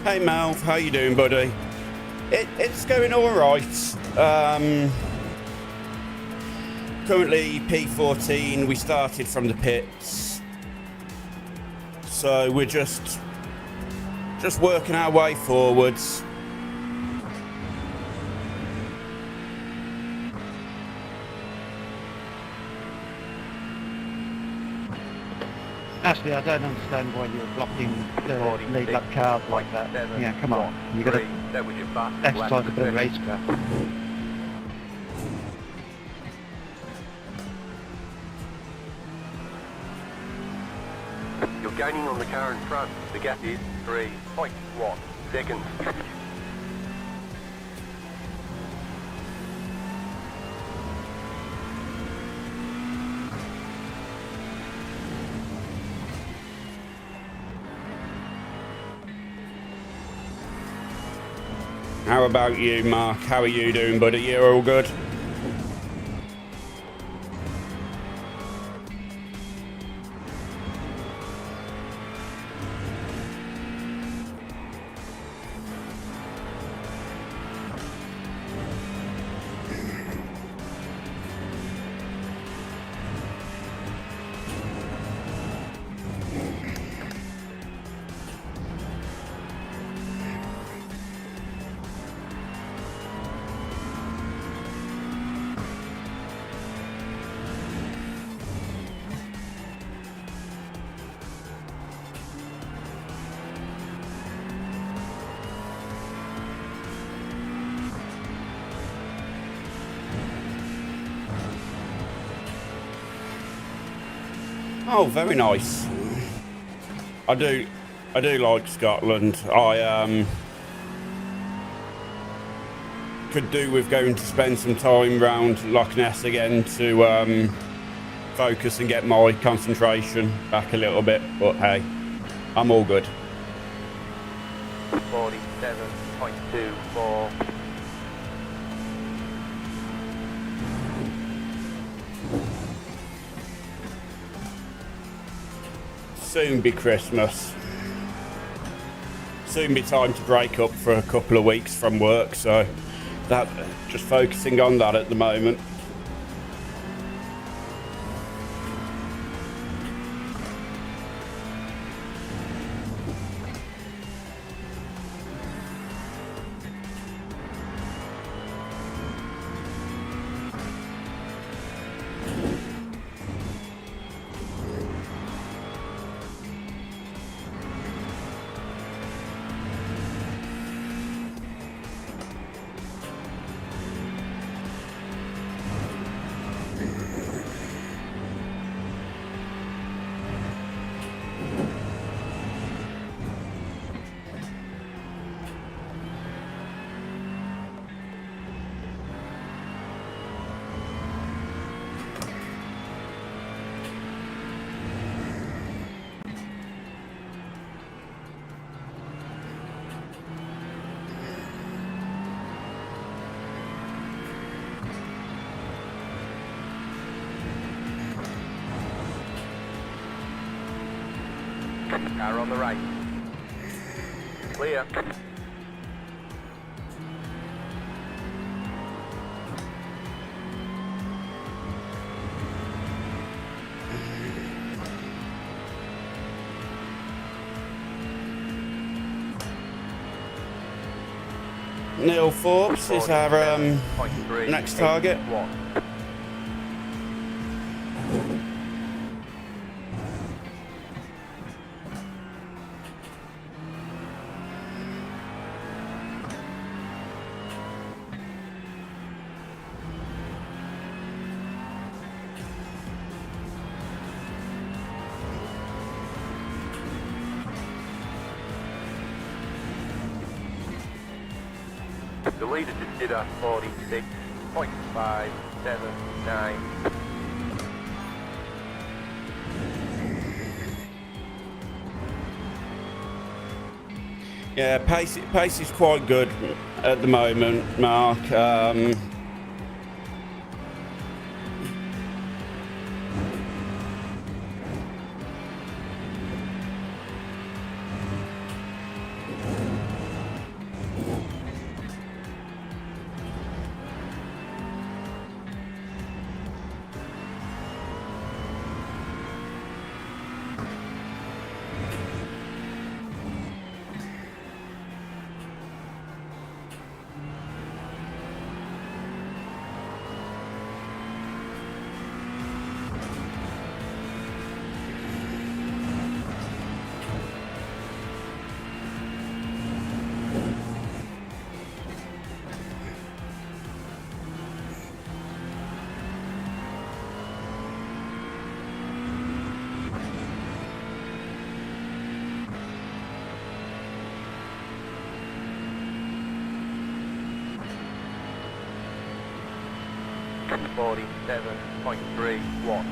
Hey Malv, how you doing, buddy? It's going all right. Currently P14. We started from the pits, so we're just working our way forwards. Actually, I don't understand why you're blocking the lead lap cars like that. Yeah, come on. You got to That was your fastest lap exercise of a the bit of session. racecraft. You're gaining on the car in front. The gap is 3.1 seconds. How about you, Mark? How are you doing, buddy? You all good? Oh, very nice. I do like Scotland. I could do with going to spend some time round Loch Ness again to focus and get my concentration back a little bit. But hey, I'm all good. 47.24. Soon be Christmas. Soon be time to break up for a couple of weeks from work, so that just focusing on that at the moment. Car on the right. Clear. Neil Forbes is our next target. The leader just did a 46.579. Yeah, pace is quite good at the moment, Mark. .31.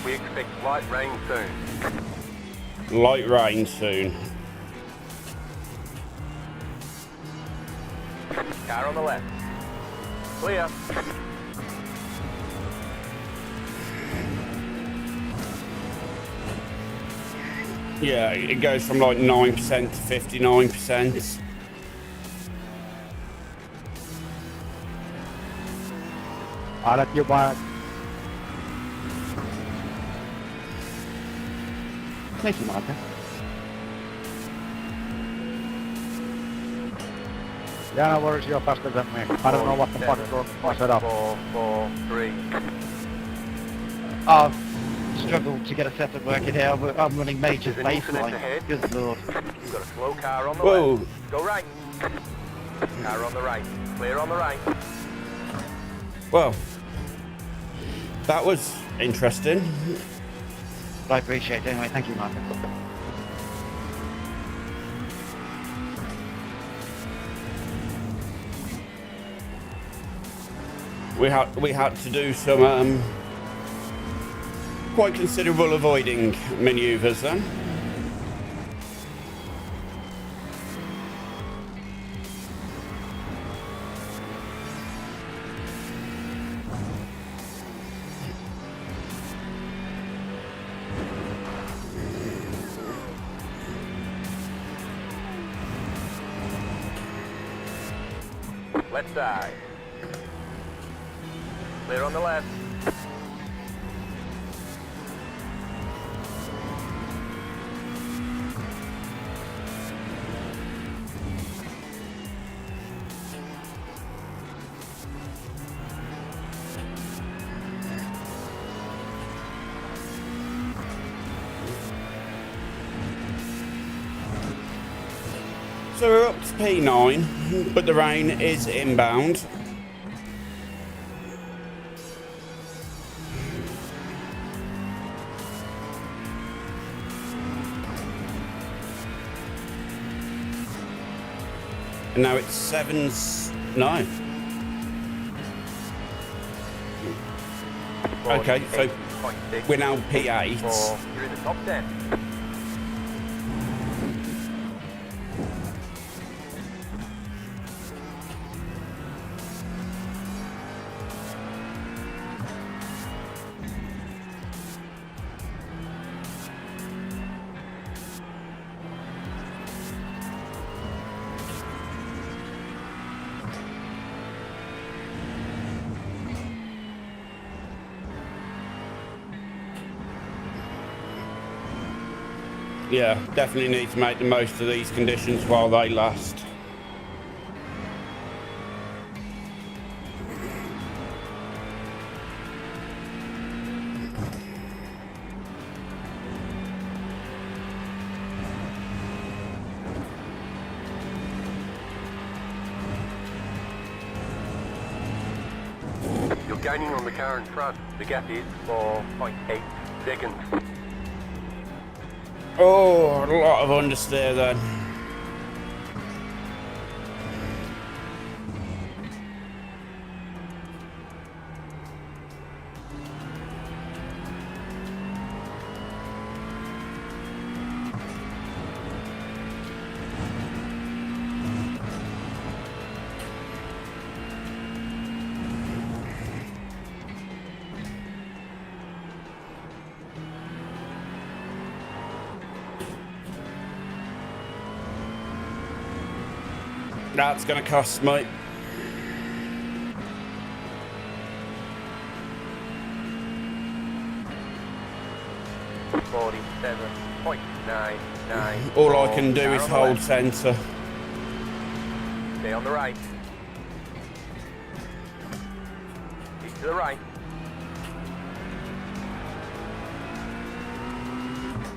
We expect light rain soon. Light rain soon. Car on the left. Clear. Yeah, it goes from like 9% to 59%. I'll let you back. Thank you, Martin. Yeah, no worries, you're faster than me. I don't know what the fuck is wrong with my setup. 443. I've struggled to get a setup working here, but I'm running major There's an incident baseline. ahead. Good lord. You've got a slow car on the Whoa. left. Go right. Car on the right. Clear on the right. Well, that was interesting. I appreciate it anyway, thank you, Martin. We had to do some quite considerable avoiding manoeuvres then. Let's die. Clear on the left. So we're up to P9, but the rain is inbound. And now it's 7's. No. Okay, so we're now P8. You're in the top 10. Yeah, definitely need to make the most of these conditions while they last. You're gaining on the car in front. The gap is 4.8 seconds. Oh, a lot of understeer then. That's gonna cost me. $47.99. All I can do is hold centre. Stay on the right. Keep to the right.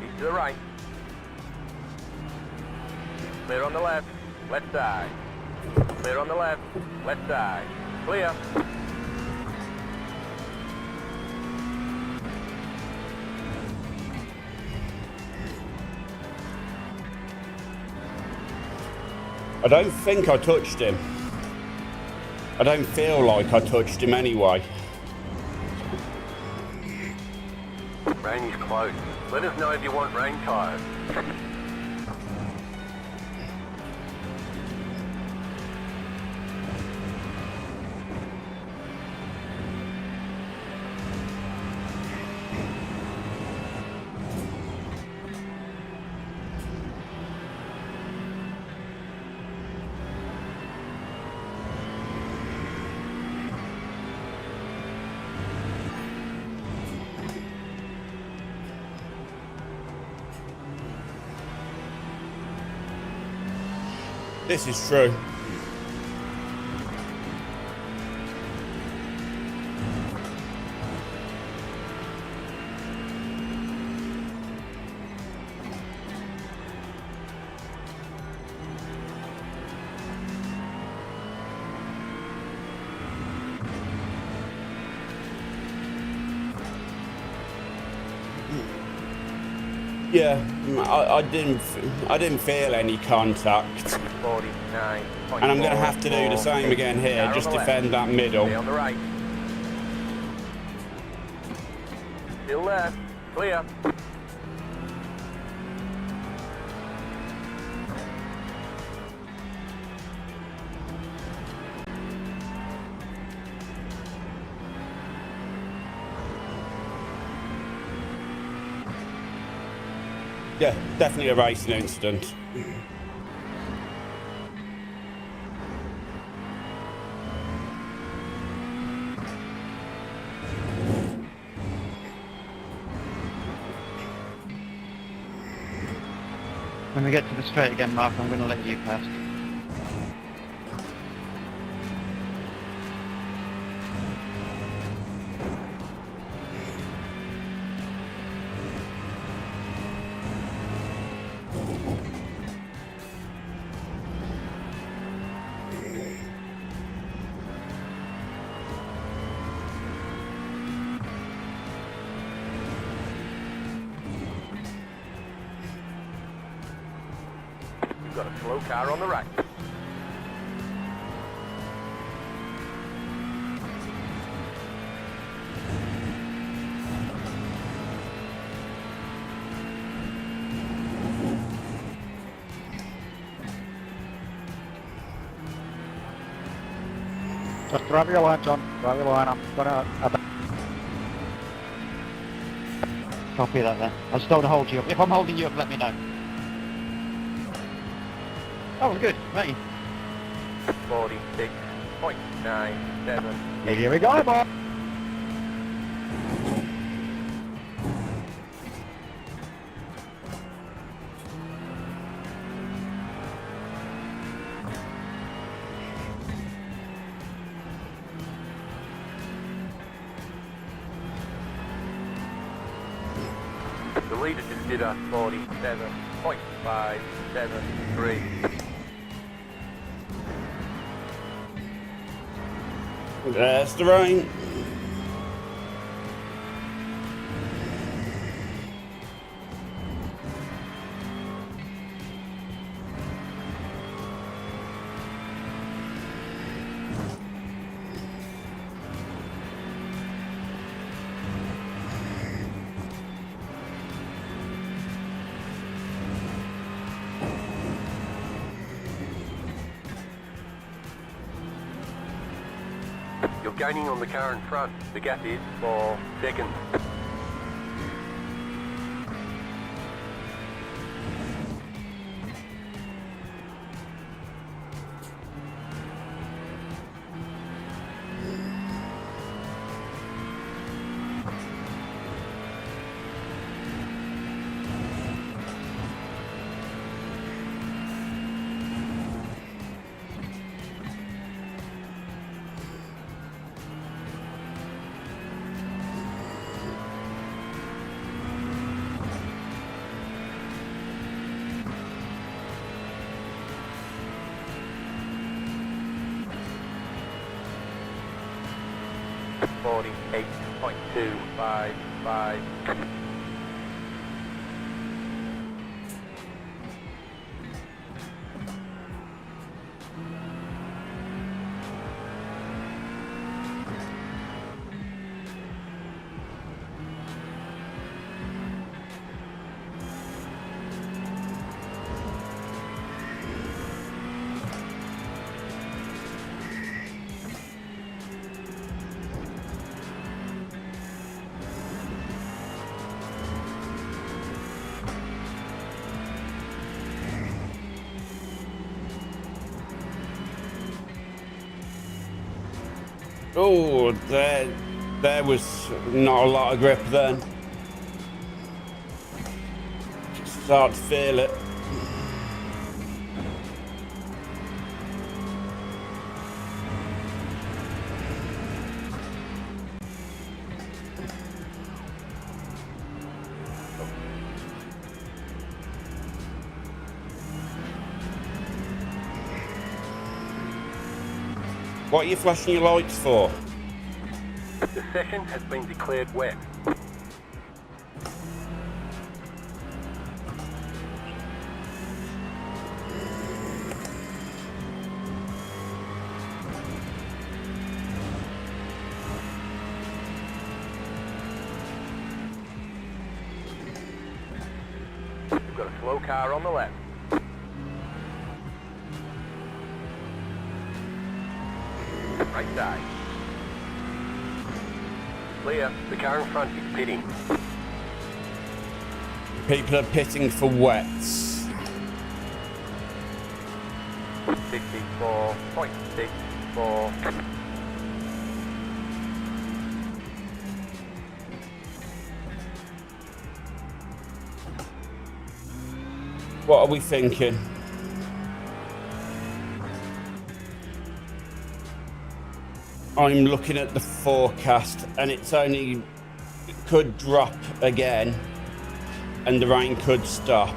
Keep to the right. Clear on the left. Left side. Clear on the left. Left side. Clear. I don't think I touched him. I don't feel like I touched him anyway. Rain is close. Let us know if you want rain tyres. This is true. Yeah, I didn't feel any contact. 49. And I'm going to have to do the same again here, just defend that middle. Stay on the right. Still left. Clear. Yeah, definitely a racing incident. When we get to the straight again, Mark, I'm going to let you pass. got a slow car on the right. Just drive your line, John. Drive your line. I'm gonna attack. Copy that then. I just don't want to hold you up. If I'm holding you up, let me know. That was good, mate. 46.97. Here we go, Bob. The leader just did a 47.573. There's the rain. You're gaining on the car in front. The gap is 4 seconds. .255. Oh, there was not a lot of grip then. Start to feel it. What are you flashing your lights for? The session has been declared wet. You've got a slow car on the left. Right side. Clear. The car in front is pitting. People are pitting for wets. 54.64. What are we thinking? I'm looking at the forecast and it could drop again and the rain could stop.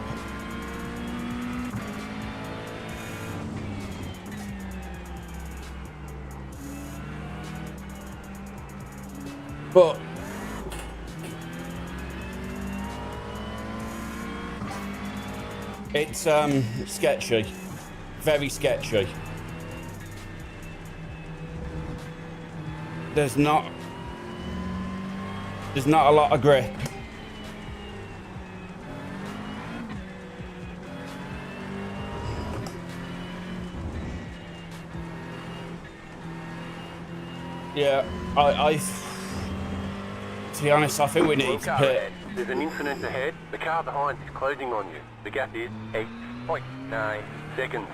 But It's sketchy, very sketchy. There's not a lot of grip. Yeah, to be honest, I think we need to pit. There's an incident ahead. The car behind is closing on you. The gap is 8.9 seconds.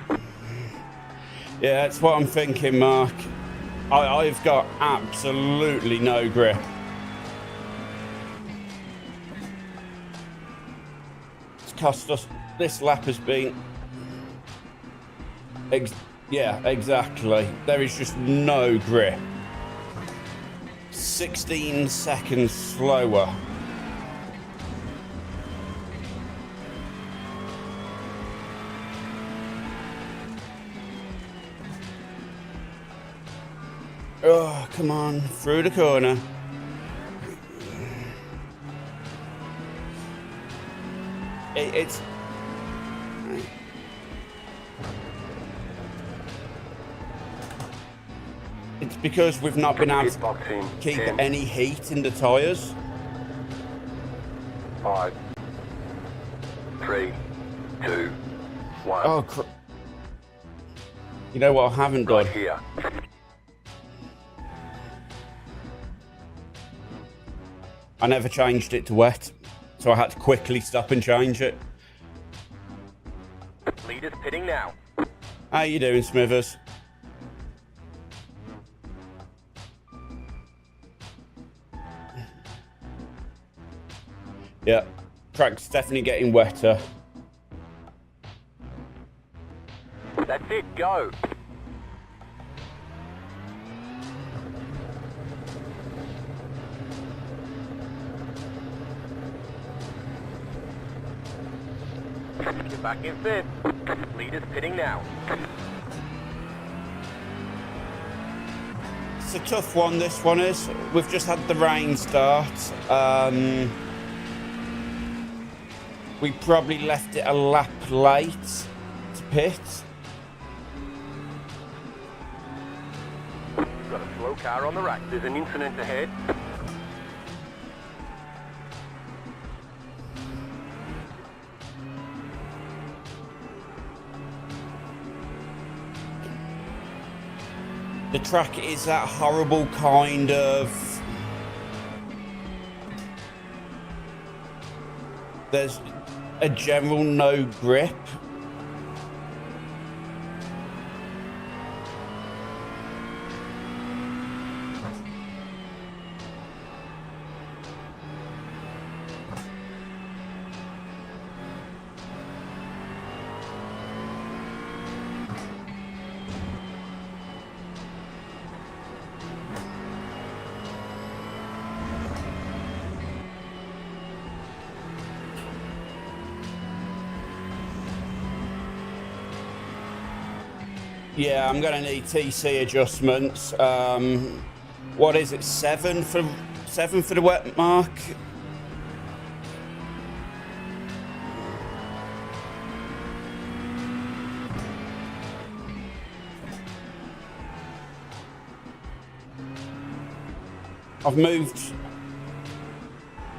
Yeah, that's what I'm thinking, Mark. I've got absolutely no grip. It's cost us. This lap has been. Yeah, exactly. There is just no grip. 16 seconds slower. Oh, come on, through the corner. It's because we've not been able to keep any heat in the tyres. 5, 3, 2, 1. Oh, you know what I haven't done? Right here. I never changed it to wet, so I had to quickly stop and change it. Leaders pitting now. How you doing, Smithers? Yeah, track's definitely getting wetter. That's it, go. Get back in fifth. Leaders pitting now. It's a tough one, this one is. We've just had the rain start. We probably left it a lap late to pit. We've got a slow car on the rack. There's an incident ahead. The track is that horrible kind of... There's a general no grip. Yeah, I'm going to need TC adjustments. What is it? 7 for the wet mark. I've moved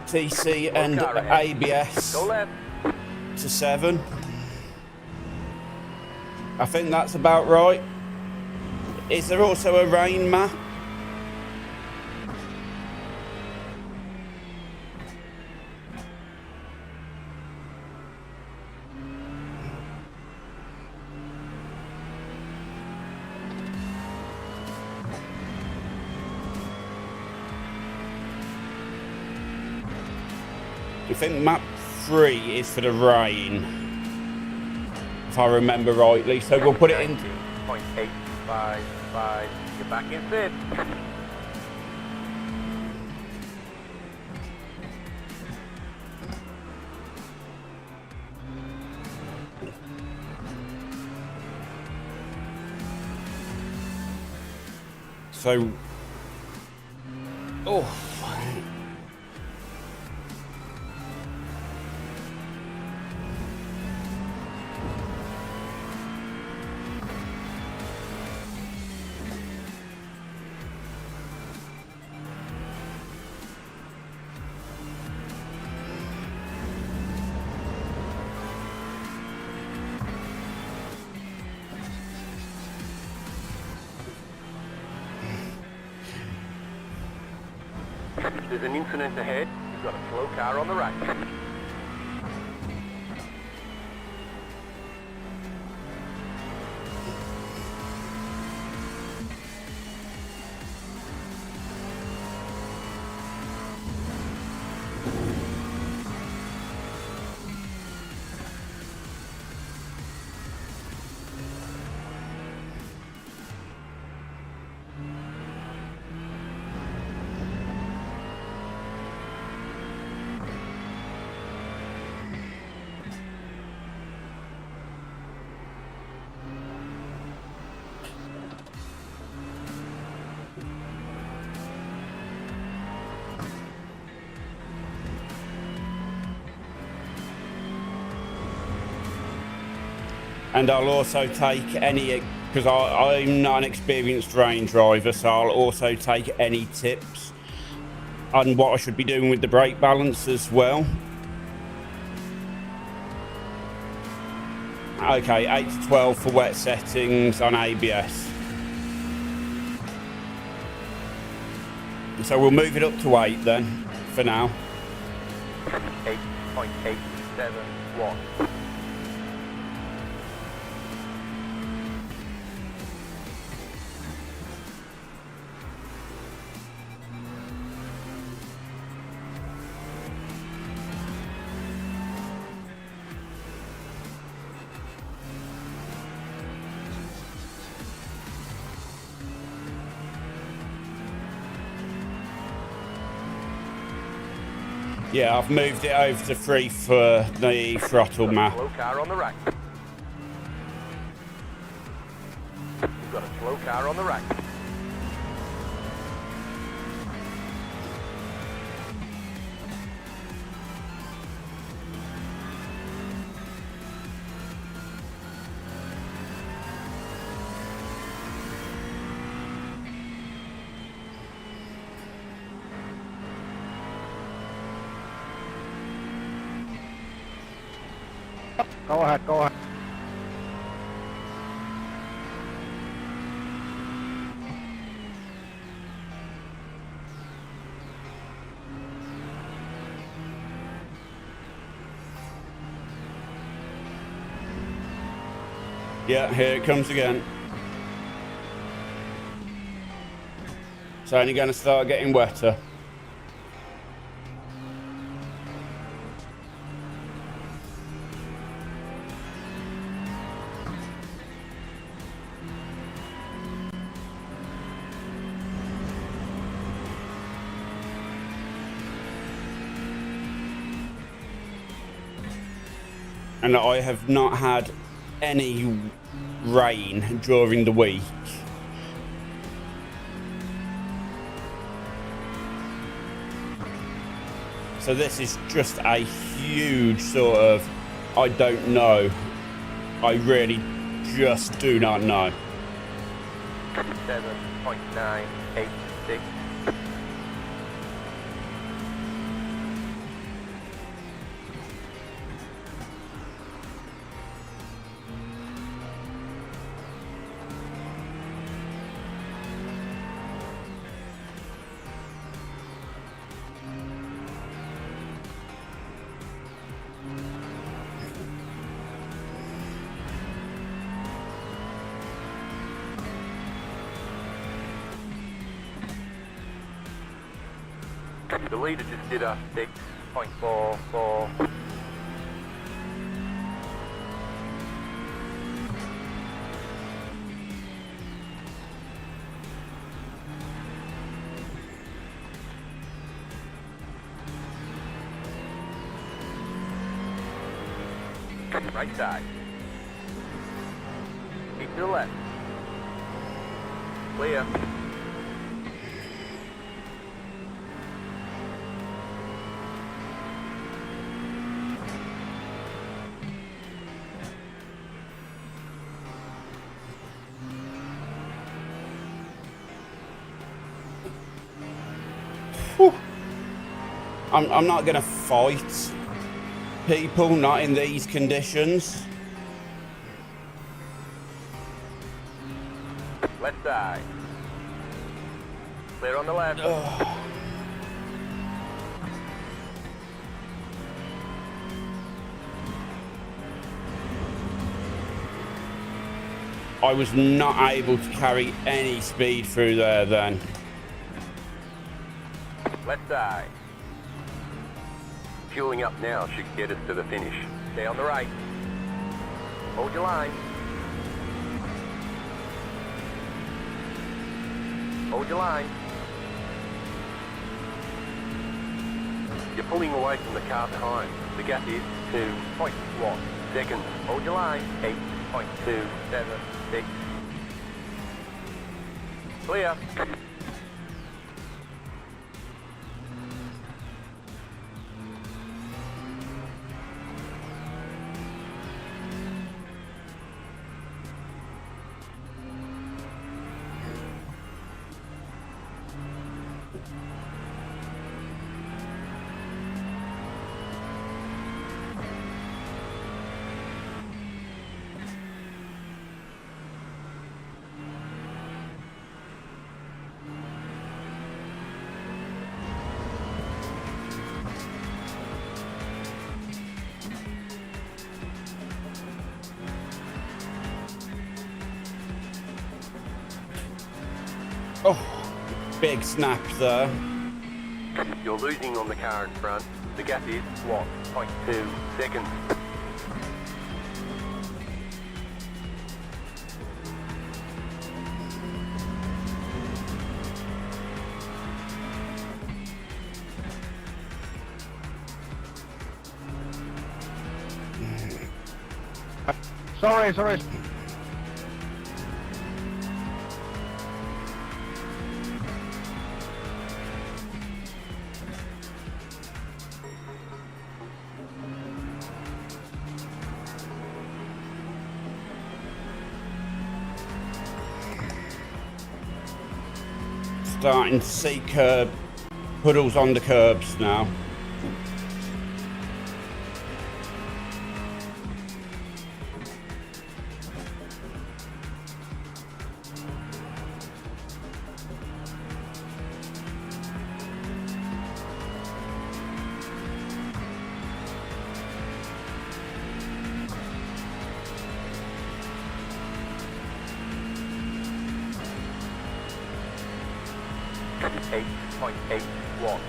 TC and ABS to 7. I think that's about right. Is there also a rain map? I think map 3 is for the rain, if I remember rightly, so we'll put it in. 0.855. You're back in fifth. So, oh. There's an incident ahead. You've got a slow car on the right. And I'll also take any, because I'm not an experienced range driver, so I'll also take any tips on what I should be doing with the brake balance as well. Okay, 8 to 12 for wet settings on ABS. So we'll move it up to 8 then, for now. 8.871. Yeah, I've moved it over to 3 for the throttle map. Slow car on the right. You've got a slow car on the right. Go ahead, go ahead. Yeah, here it comes again. It's only going to start getting wetter. And I have not had any rain during the week. So this is just a huge sort of, I don't know. I really just do not know. 7.986. The leader just did a 6.44. Right side. Keep to the left. Clear. I'm not going to fight people, not in these conditions. Left side. Clear on the left. I was not able to carry any speed through there then. Left side. Fueling up now should get us to the finish. Stay on the right. Hold your line. Hold your line. You're pulling away from the car behind. The gap is 2.1 seconds. Hold your line. 8.276. Clear. Oh, big snap there. You're losing on the car in front. The gap is 1.2 seconds. Sorry. Starting to see puddles on the curbs now. Eight point 812.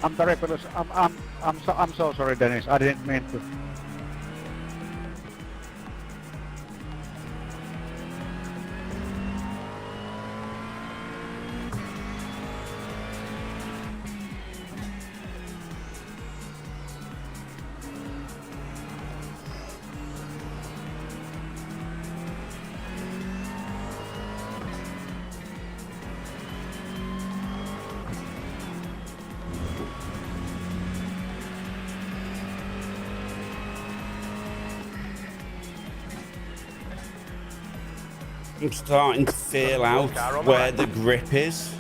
I'm sorry, but I'm so sorry, Dennis. I didn't mean to. I'm starting to feel out where the grip is.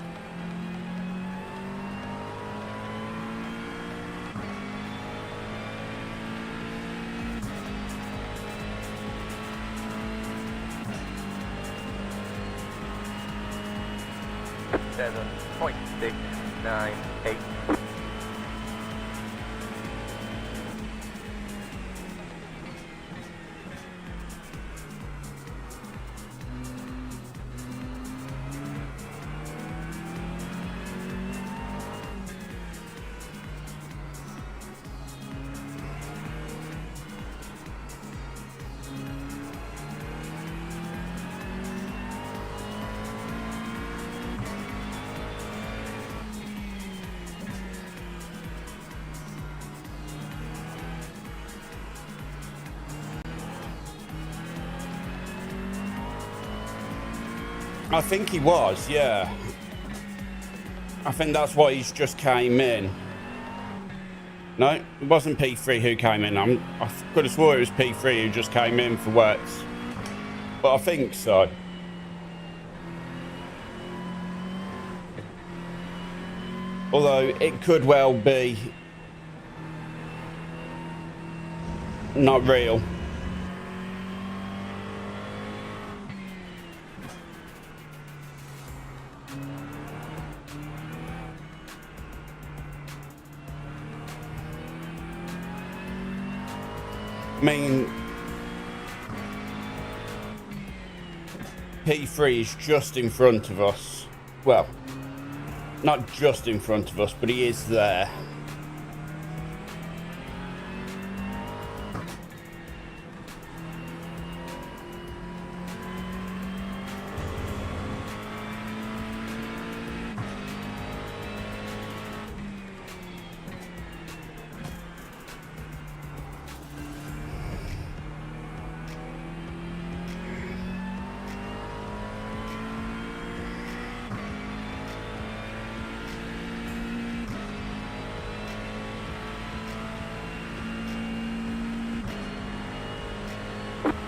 Seven point 698. I think he was, yeah. I think that's why he's just came in. No, it wasn't P3 who came in. I could have swore it was P3 who just came in for works. But I think so. Although it could well be not real. I mean, P3 is just in front of us. Well, not just in front of us, but he is there.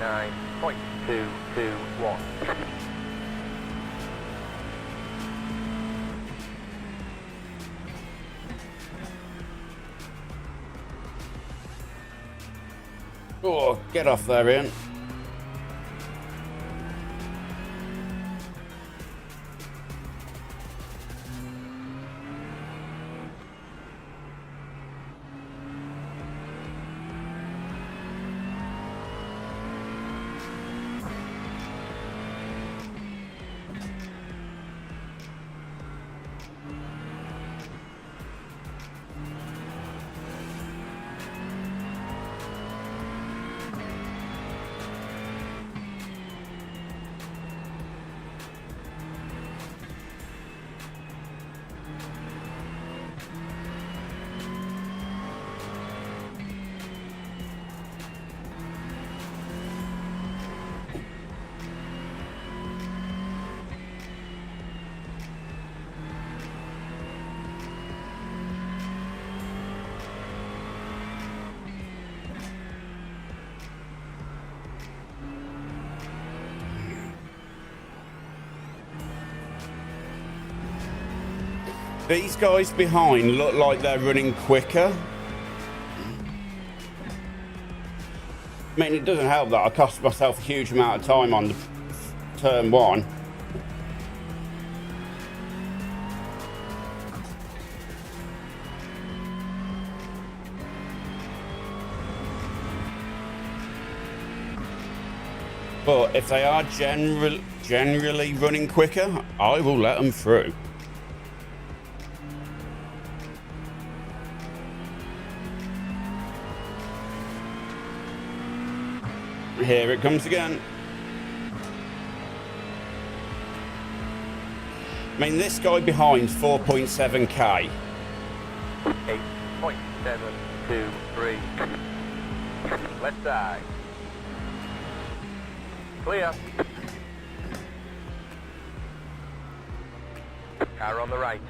Nine point 221. Oh, get off there, Ian. These guys behind look like they're running quicker. I mean, it doesn't help that I cost myself a huge amount of time on the turn one. But if they are generally running quicker, I will let them through. Here it comes again. I mean, this guy behind's 4.7k. 8.723. Left side. Clear. Car on the right.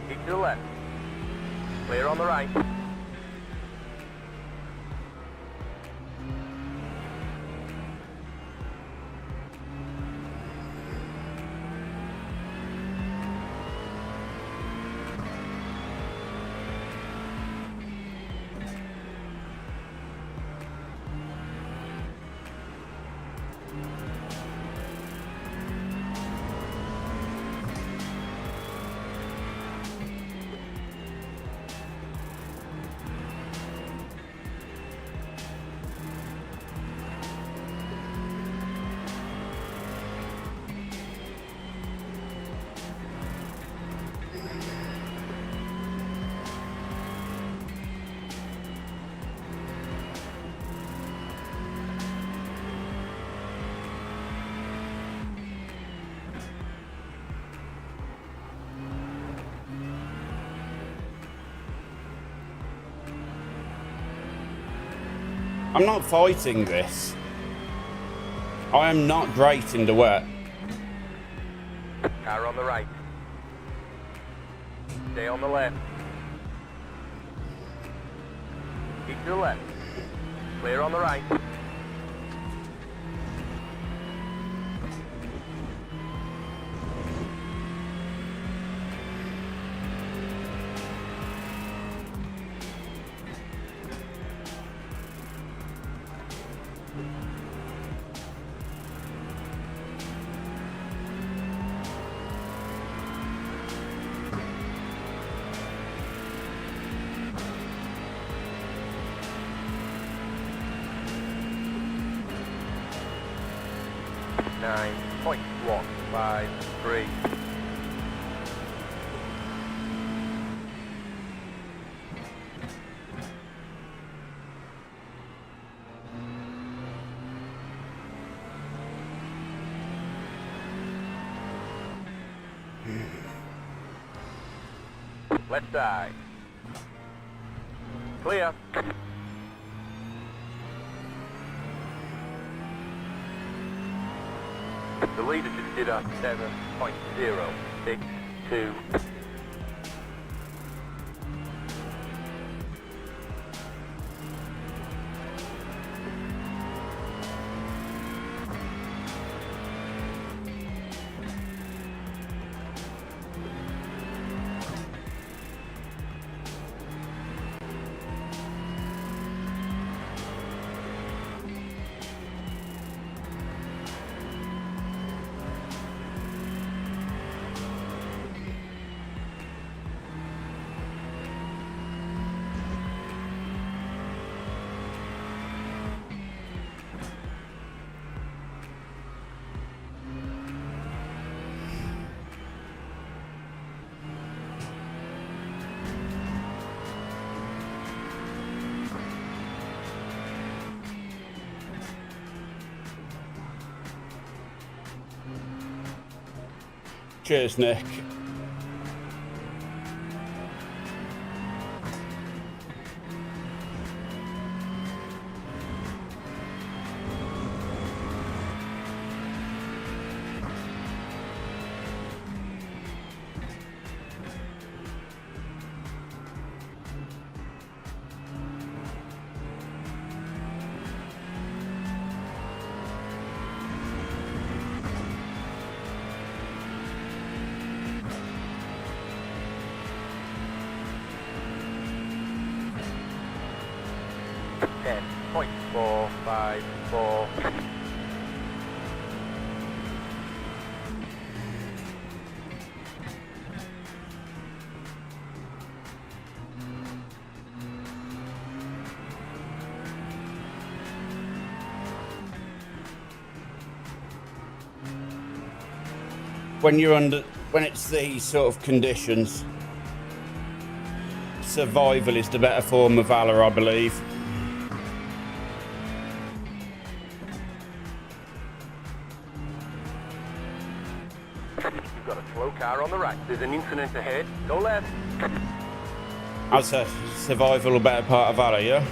Keep to the left. Clear on the right. I'm not fighting this. I am not great in the wet. Car on the right. Stay on the left. Keep to the left. Clear on the right. Nine point 153. Left side. Clear. The leader just did a 7.062. Cheers, Nick. Ten point 454. When it's these sort of conditions, survival is the better form of valor, I believe. You've got a slow car on the right. There's an incident ahead. Go left. I'd say survival a better part of valor, yeah?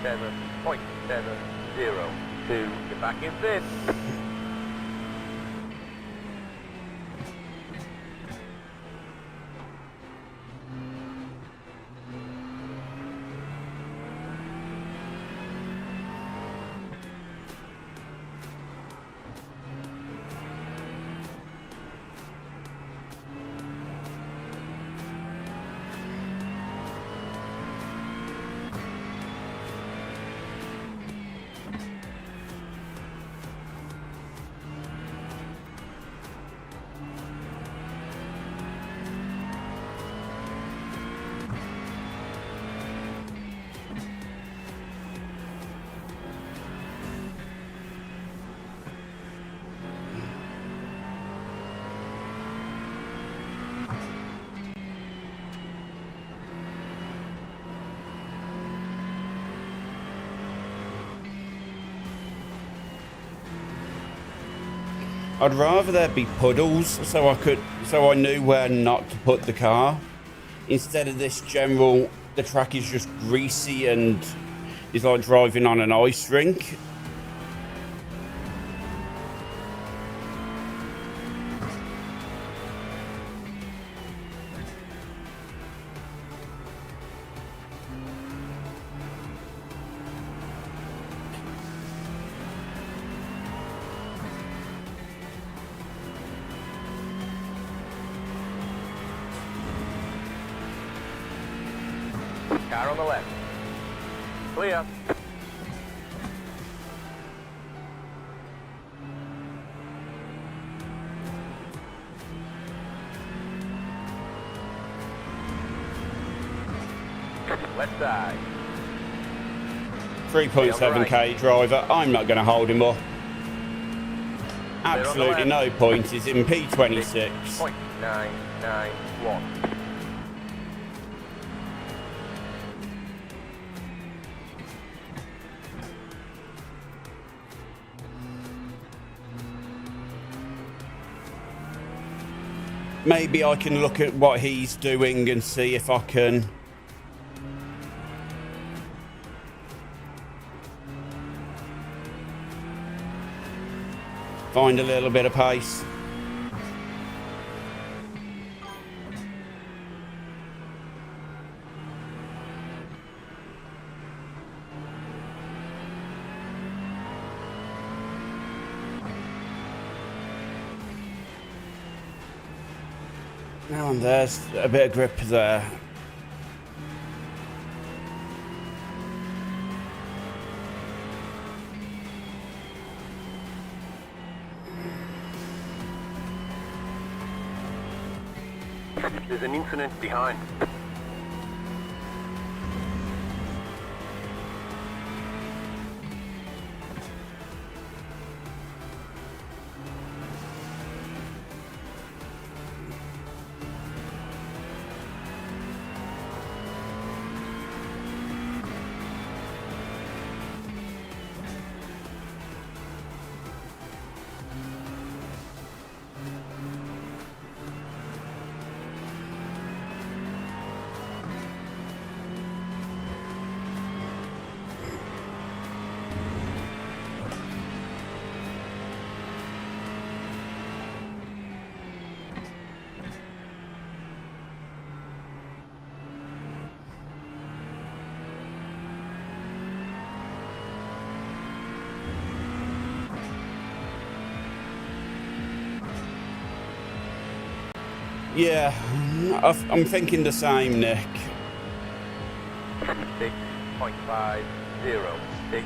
.7.702. Get back in fifth. I'd rather there be puddles so I knew where not to put the car, instead of this general, the track is just greasy and it's like driving on an ice rink. Car on the left. Clear. Left side. 3.7k driver, I'm not going to hold him up. Absolutely no point, he's in P26. .991. Maybe I can look at what he's doing and see if I can find a little bit of pace. Now and there's a bit of grip there. There's an incident behind. Yeah, I'm thinking the same, Nick. 6.506.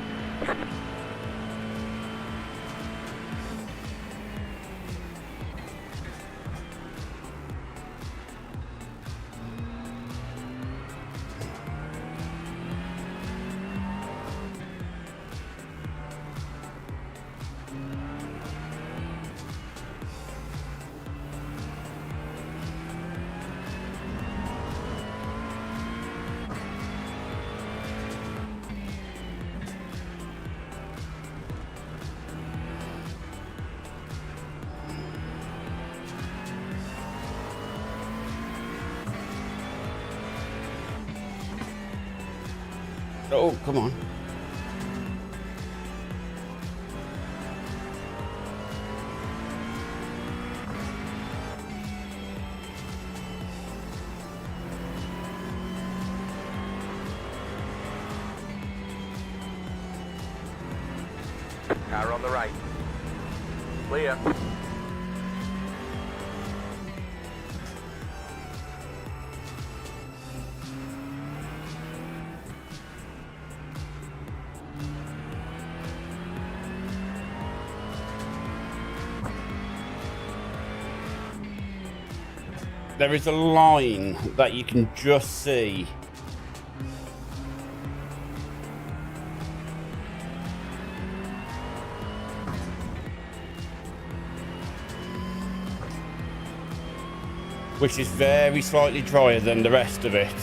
Oh, come on. Car on the right. Clear. There is a line that you can just see. Which is very slightly drier than the rest of it.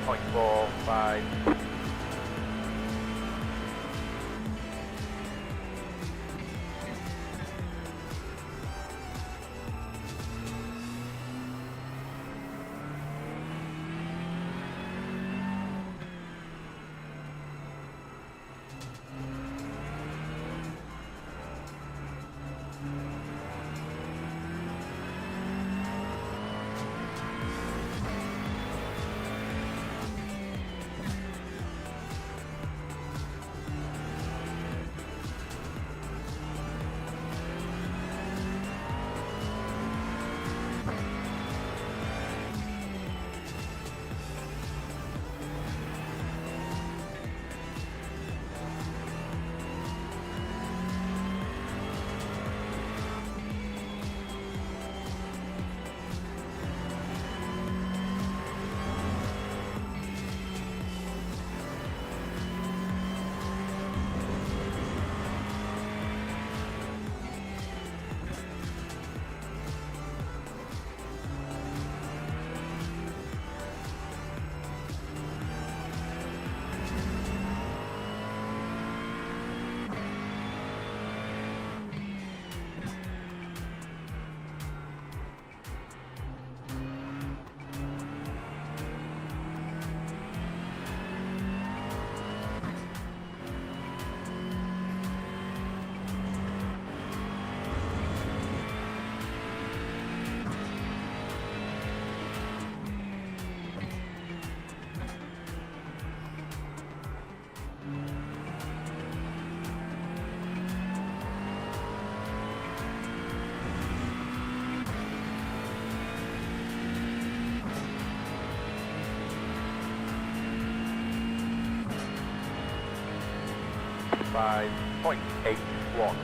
.45. .81.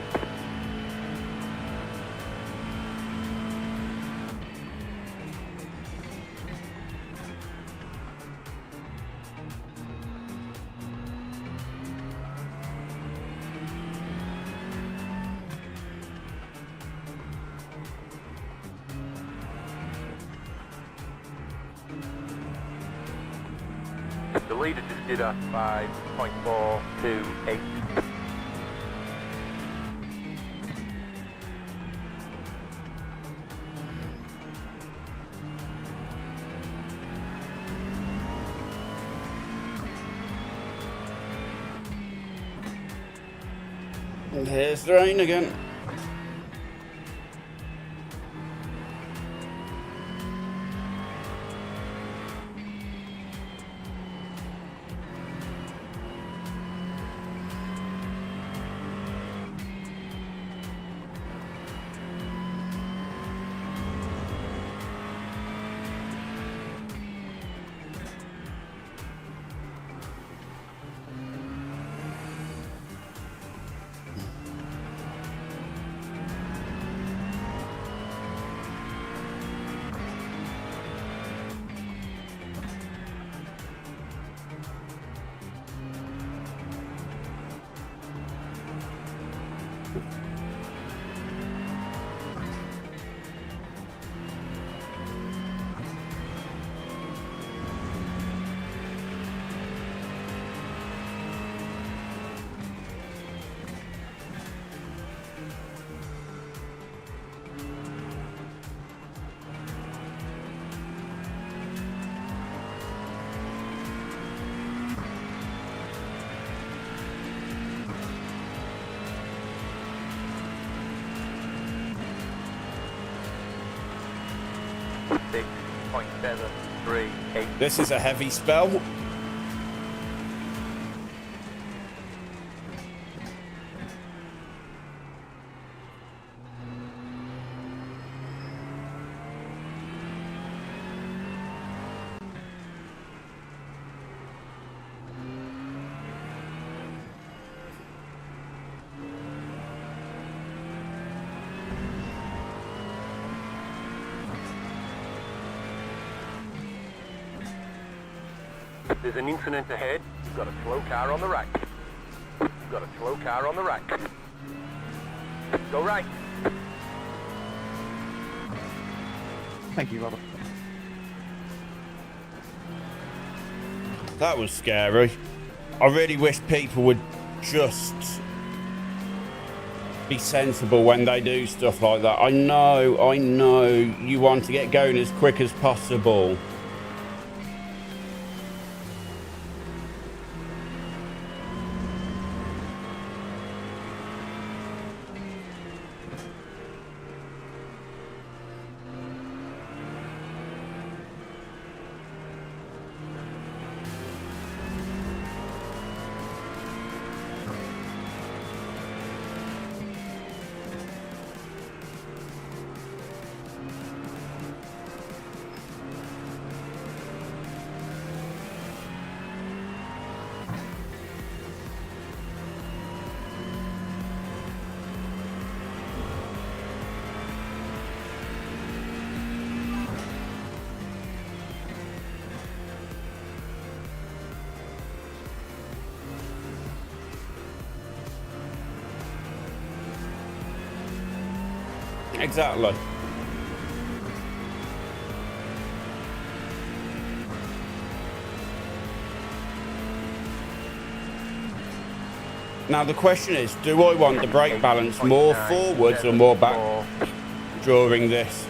The leader just did a 5.428. And here's the rain again. 6.738. This is a heavy spell. There's an incident ahead. You've got a slow car on the right. You've got a slow car on the right. Go right. Thank you, Robert. That was scary. I really wish people would just be sensible when they do stuff like that. I know you want to get going as quick as possible. Exactly. Now the question is, do I want the brake balance more forwards or more back during this?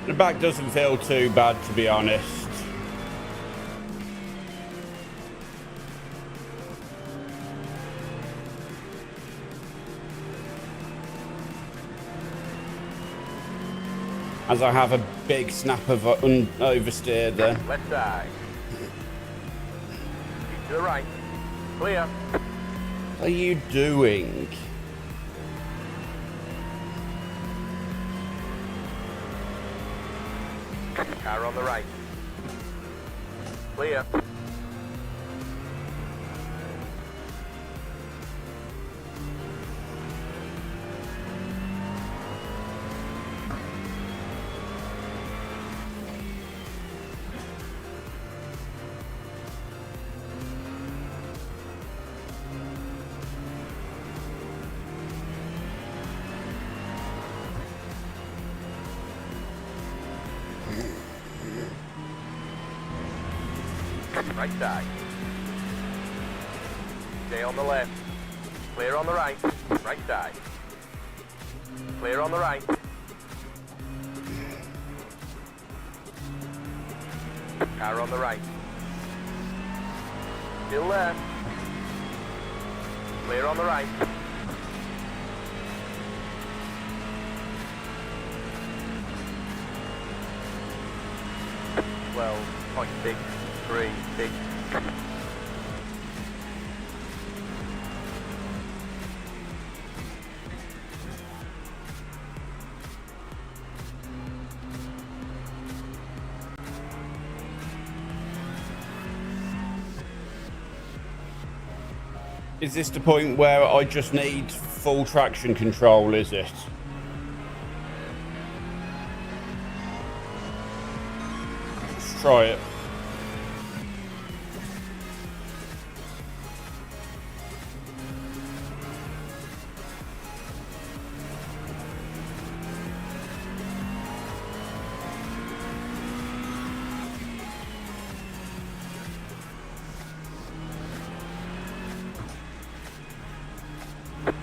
The back doesn't feel too bad, to be honest. As I have a big snap of oversteer there. Left side. Keep to the right. Clear. What are you doing? Car on the right. Clear. Right side. Stay on the left. Clear on the right. Right side. Clear on the right. Car on the right. Still left. Clear on the right. .636. Is this the point where I just need full traction control, is it? Let's try it.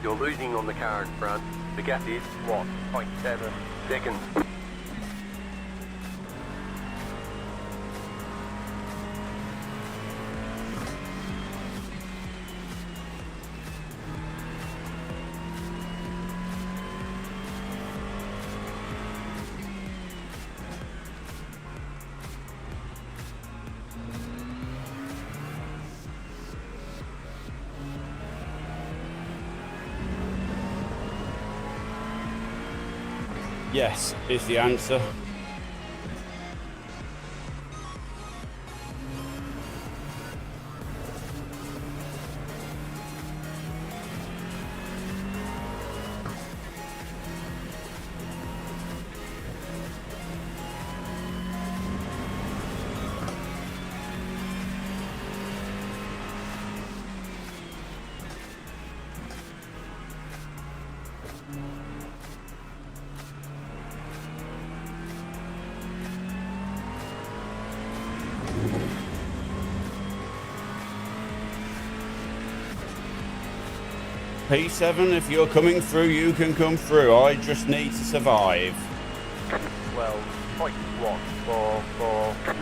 You're losing on the car in front. The gap is 1.7 seconds. Yes, is the answer. P7, if you're coming through, you can come through. I just need to survive. 12.144.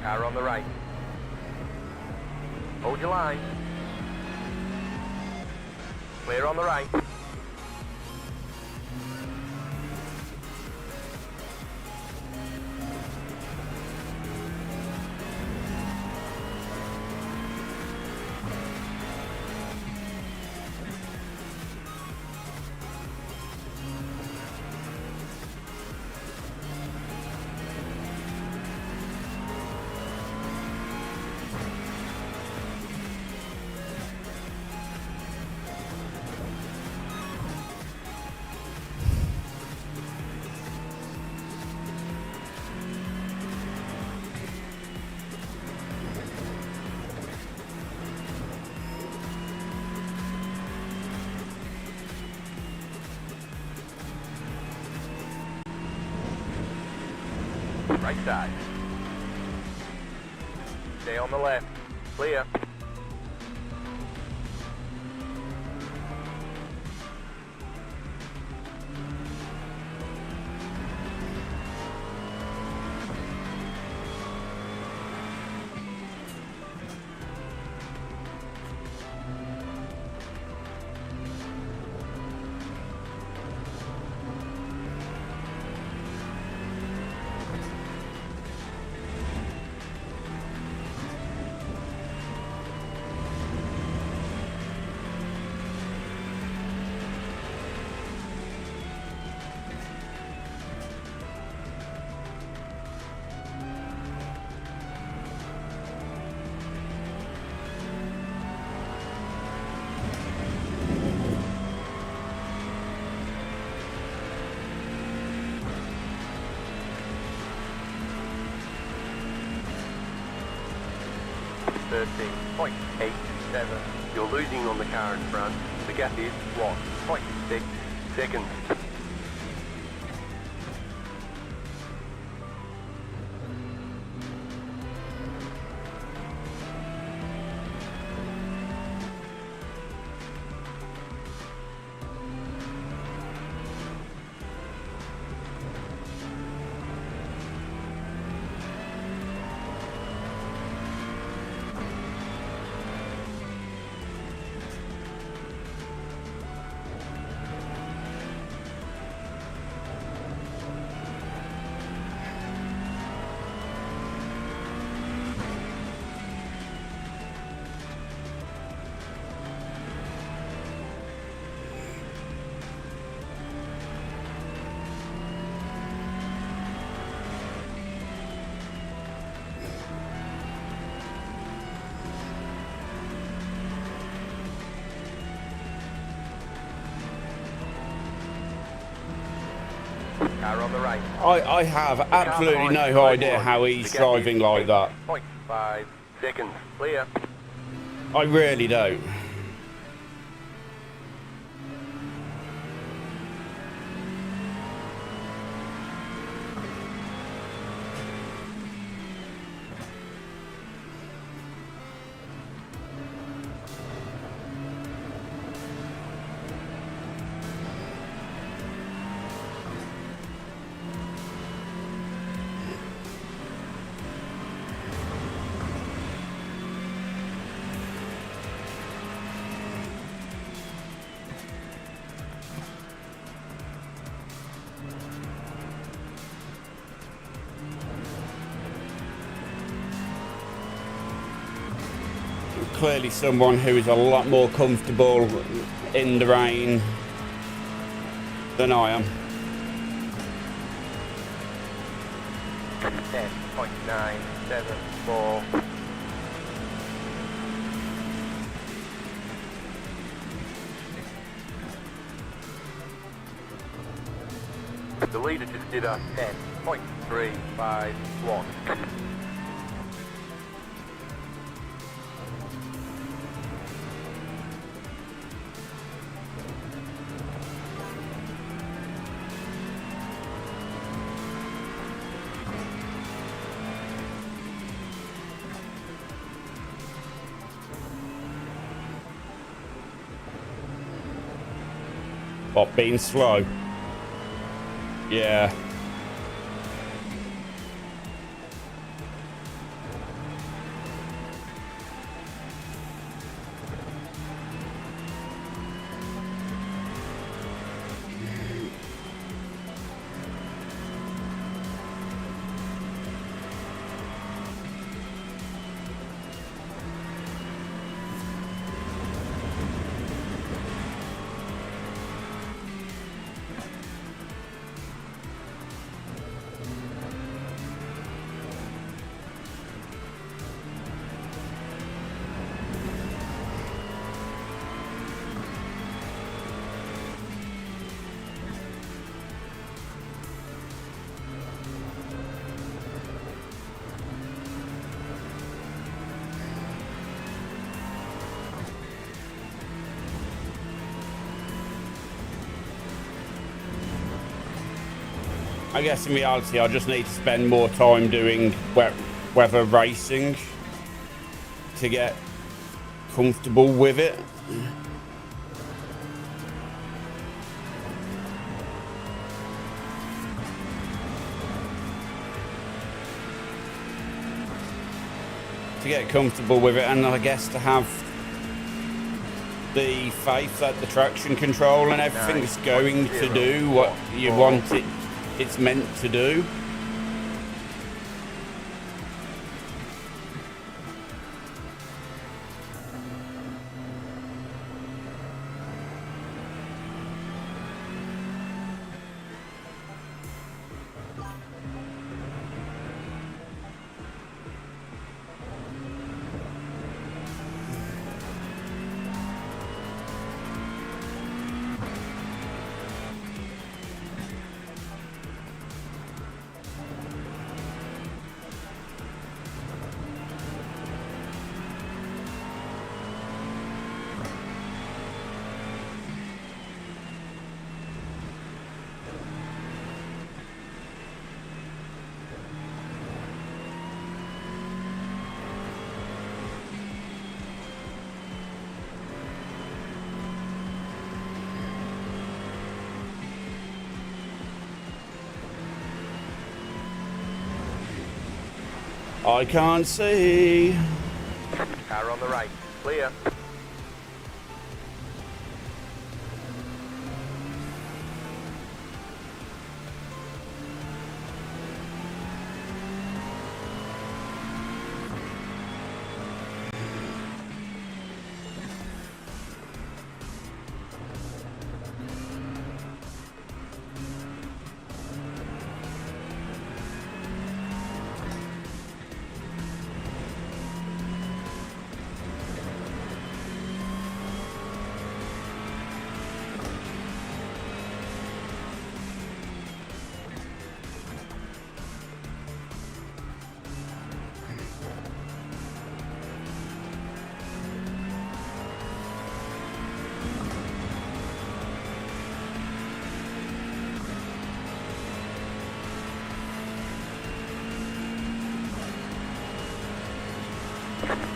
Car on the right. Hold your line. Clear on the right. Right side. Stay on the left. Clear. .87. You're losing on the car in front. The gap is 1.6 seconds. Car on the right. I have absolutely no idea how he's driving like that. 0.5 seconds. Clear. I really don't. clearly someone who is a lot more comfortable in the rain than I am. 10.974. The leader just did a 10.351. What, being slow? Yeah. I guess in reality, I just need to spend more time doing weather racing to get comfortable with it. To get comfortable with it, and I guess to have the faith that the traction control and everything is going to do what you want it's meant to do. I can't see. Car on the right, clear.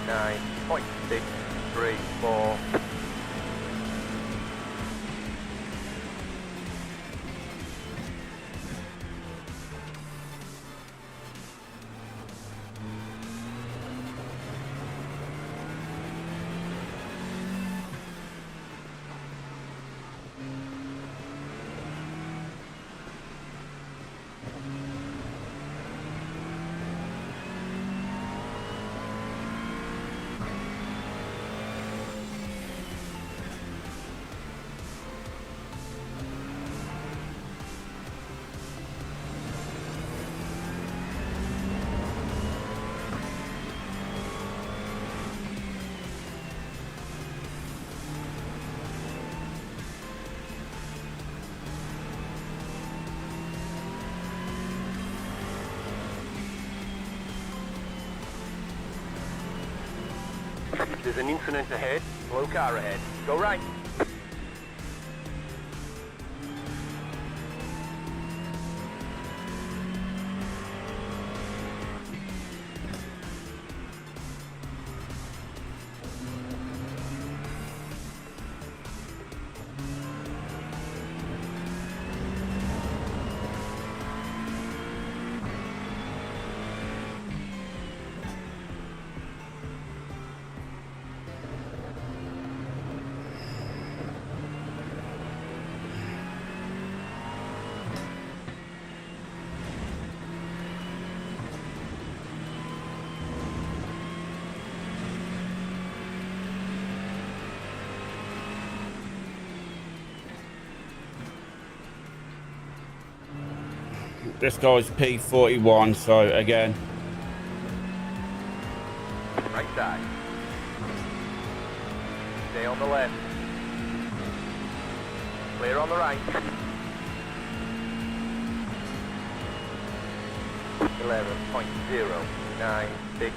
Nine point 634. There's an incident ahead. Slow car ahead. Go right. This guy's P41, so again. Right side. Stay on the left. Clear on the right. 11.096.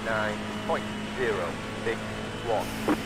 Nine point 061.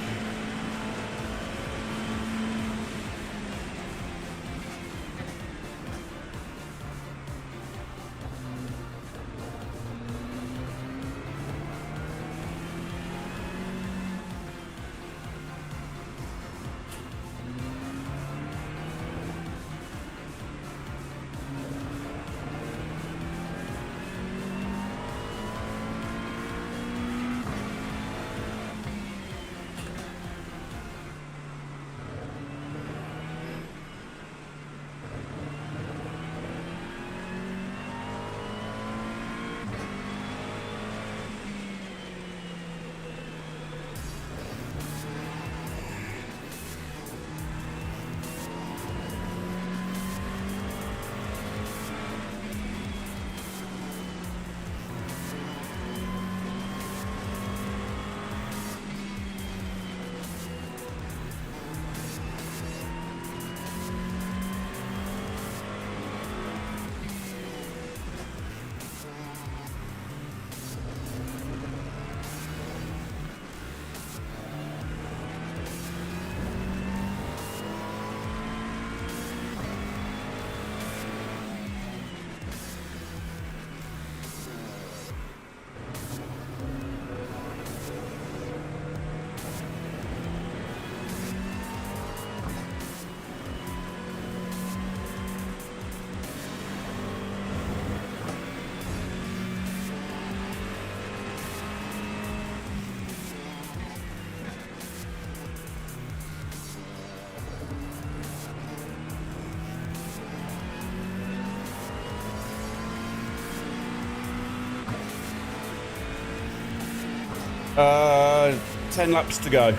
10 laps to go.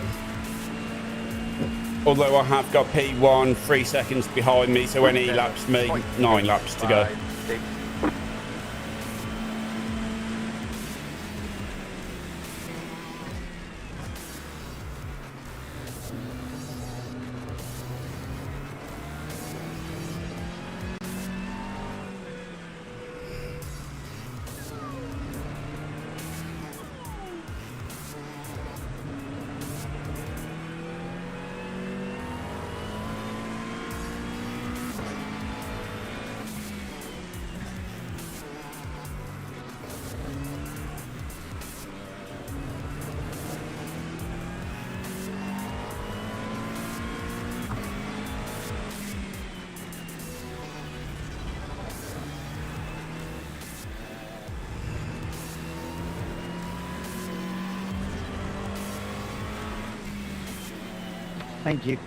Although I have got P1 3 seconds behind me, so when he laps me, 9 laps to go. 5, 6. Thank you.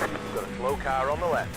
We've got a slow car on the left.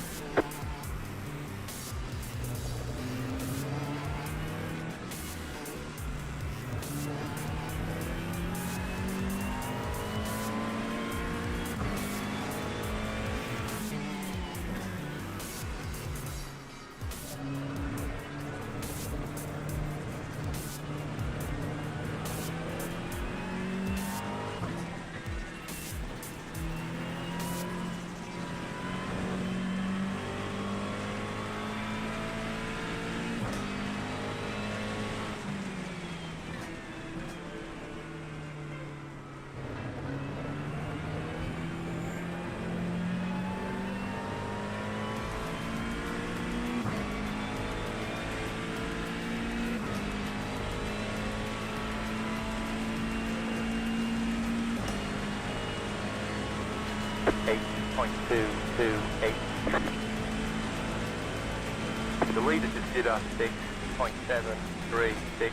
The leader just did a 6.736.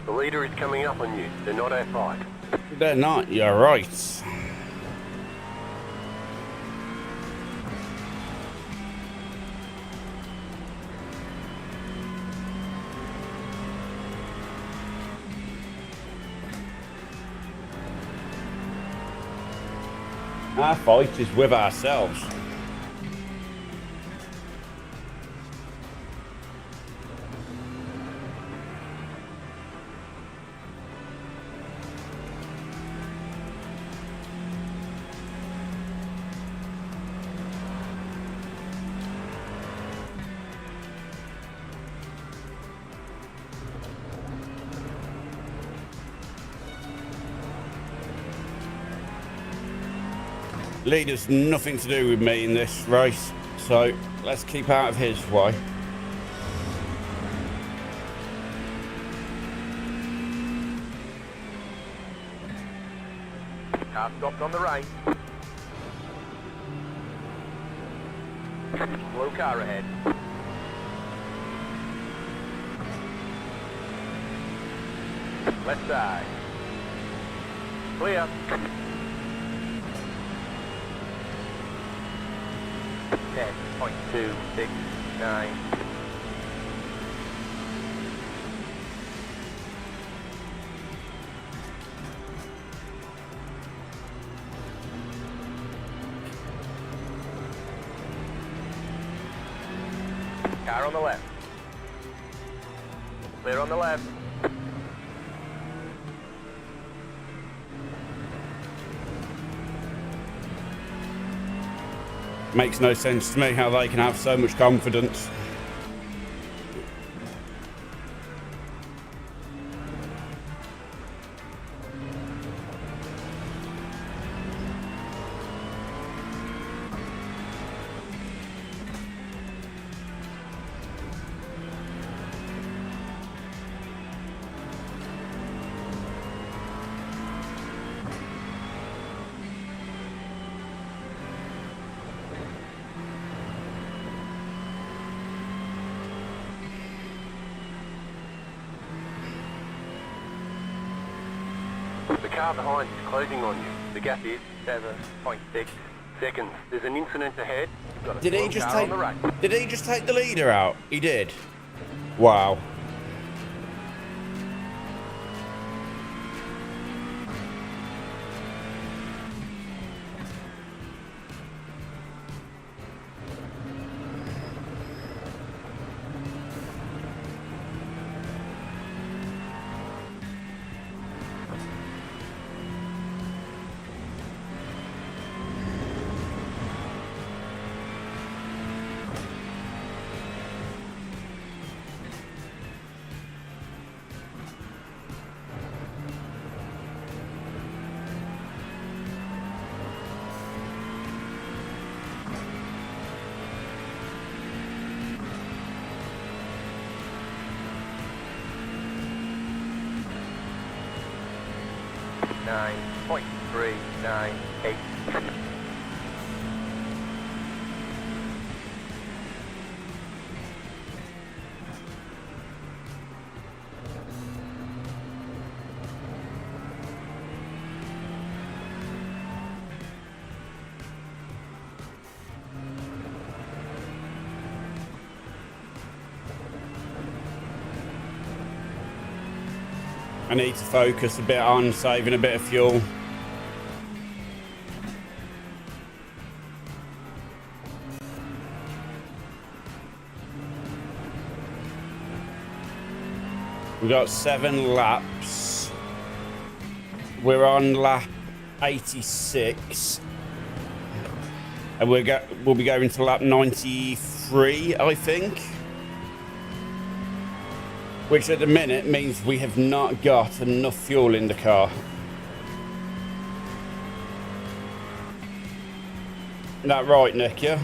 The leader is coming up on you. They're not our fight. They're not, you're right. Our fight is with ourselves. Leader's nothing to do with me in this race, so let's keep out of his way. Car stopped on the right. Slow car ahead. Left side. Clear. 10.269. Car on the left. Clear on the left. Makes no sense to me how they can have so much confidence. car behind is closing on you. The gap is 7.6 seconds. There's an incident ahead. You've got a Did he slow just car on take? the rack. Did he just take the leader out? He did. Wow. Nine 0.398. I need to focus a bit on saving a bit of fuel. We got 7 laps. We're on lap 86. And we'll be going to lap 93, I think. Which at the minute means we have not got enough fuel in the car. Is that right, Nick, yeah?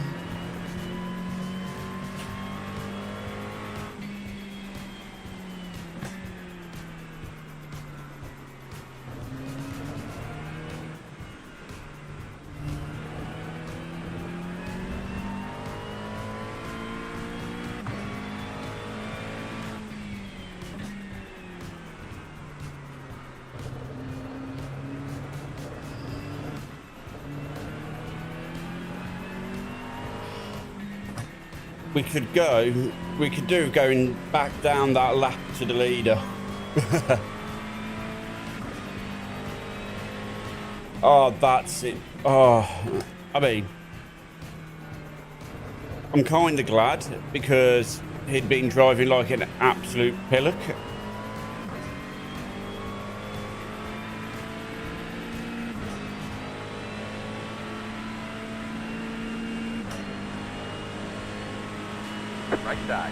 We could do going back down that lap to the leader. Oh, that's it. Oh, I mean, I'm kind of glad because he'd been driving like an absolute pillock. Right side,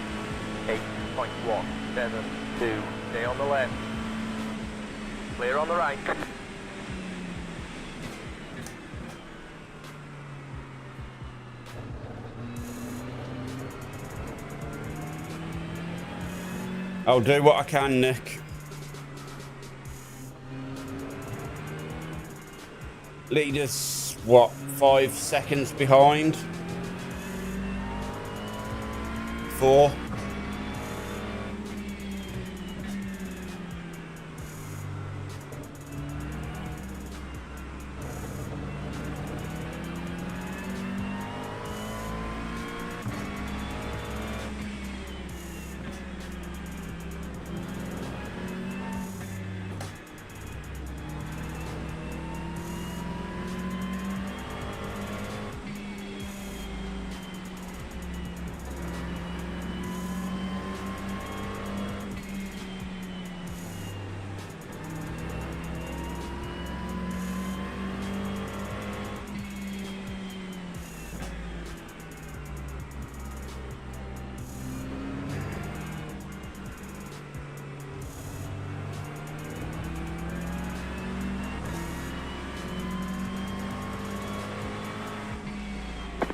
8.172. Stay on the left. Clear on the right. I'll do what I can, Nick. Leader's, what, 5 seconds behind? 4.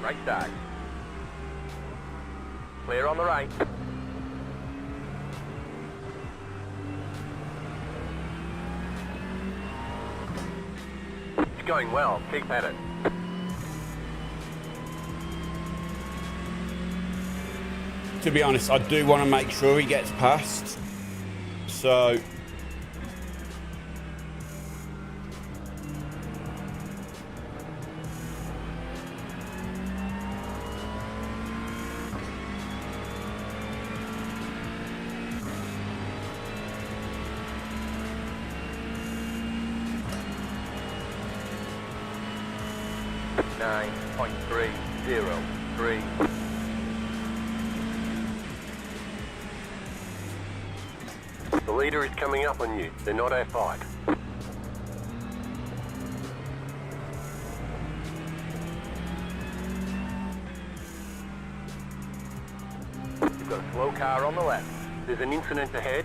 Right side. Clear on the right. It's going well. Keep at it. To be honest, I do want to make sure he gets past. So 9.303. The leader is coming up on you. They're not our fight. You've got a slow car on the left. There's an incident ahead.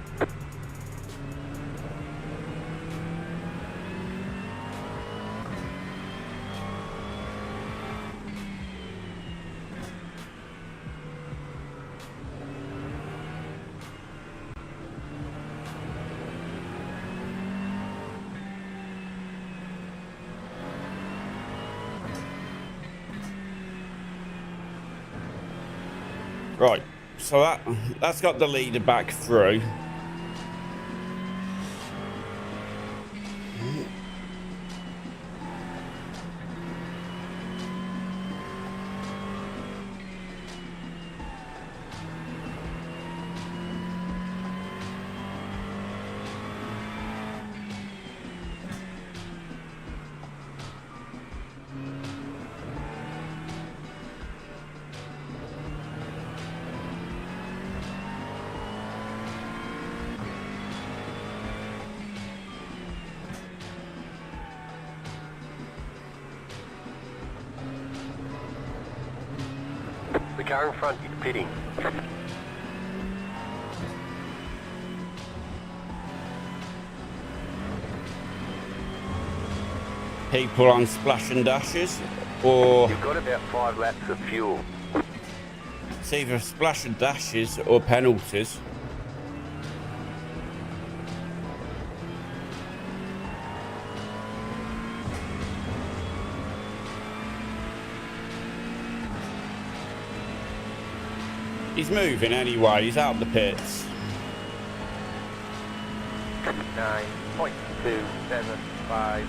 Right, so that's got the leader back through. The car in front is pitting. People on splash and dashes, or You've got about 5 laps of fuel. it's either splash and dashes or penalties. He's moving anyway, he's out of the pits. 9.275.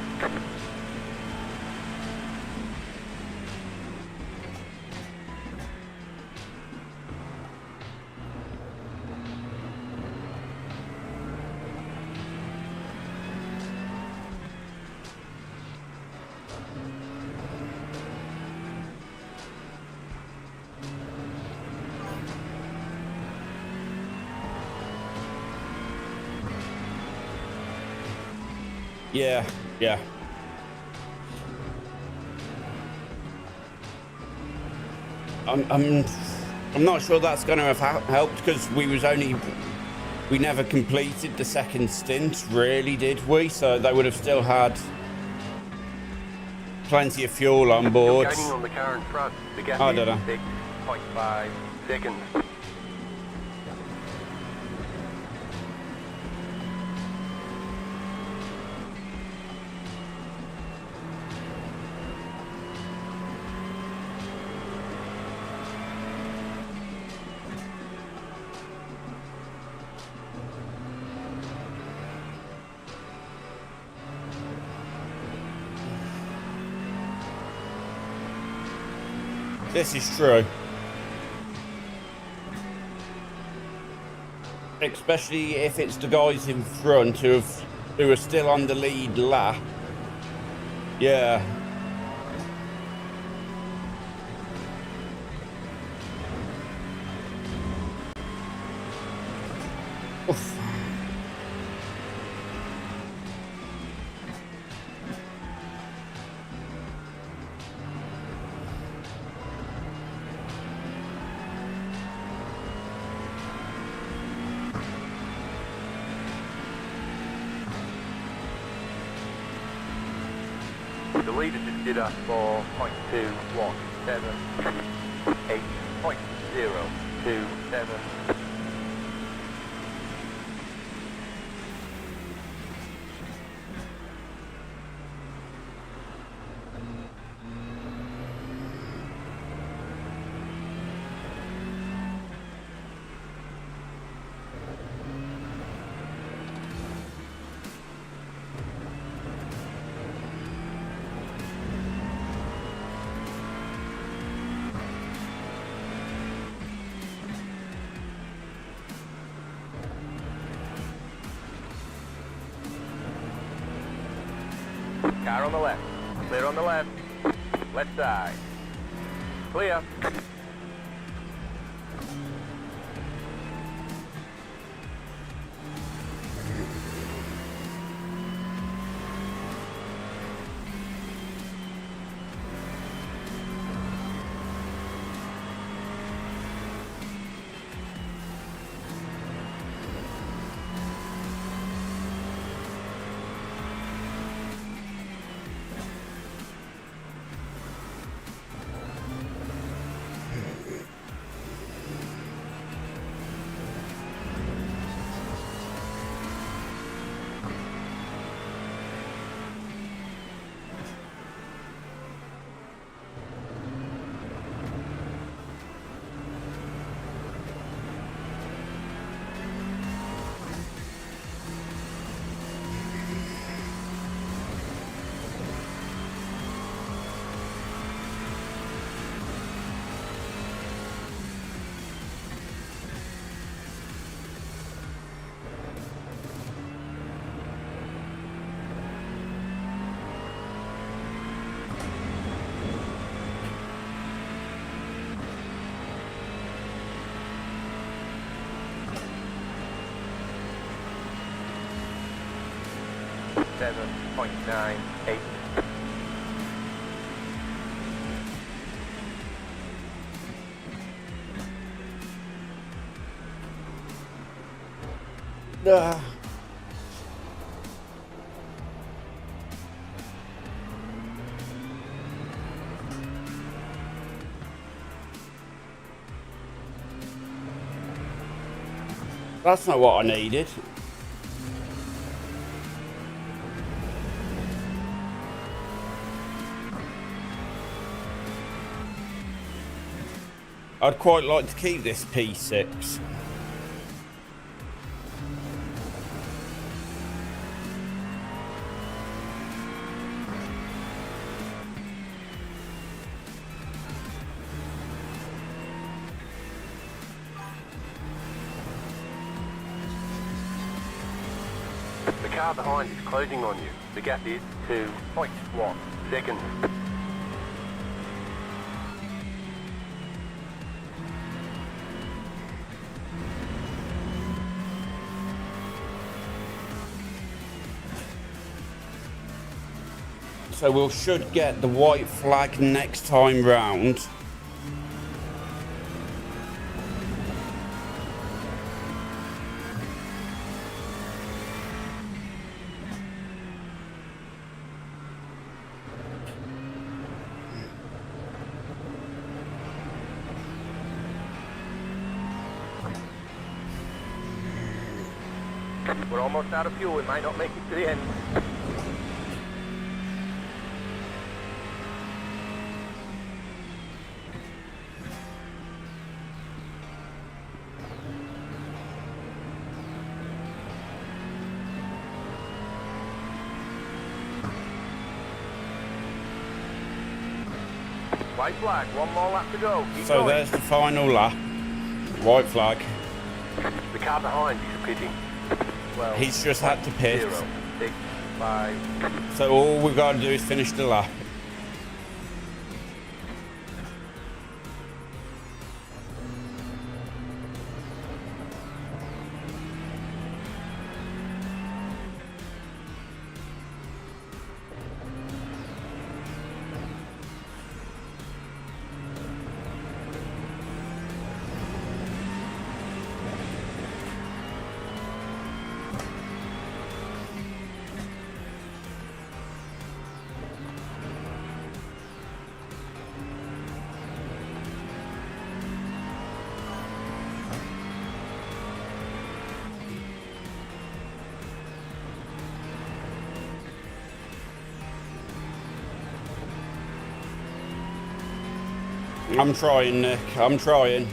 Yeah. I'm not sure that's going to have helped because we never completed the second stint, really, did we? So they would have still had plenty of fuel on board. Gaining on the car in front. The gap I is don't know. 6.5 seconds. This is true. Especially if it's the guys in front who are still on the lead lap. Yeah. Oof. The leader just did a 4.217. 8.027. Car on the left. Clear on the left. Left side. Clear. Seven point 9.8. That's not what I needed. I'd quite like to keep this P6. The car behind is closing on you. The gap is 2.1 seconds. So we should get the white flag next time round. We're almost out of fuel. We might not make it to the end. White flag, one more lap to go. Keep So going. there's the final lap. White flag. The car behind is pitting. 12, He's just had to pit. 0, 6, 5. So all we've got to do is finish the lap. I'm trying, Nick. I'm trying.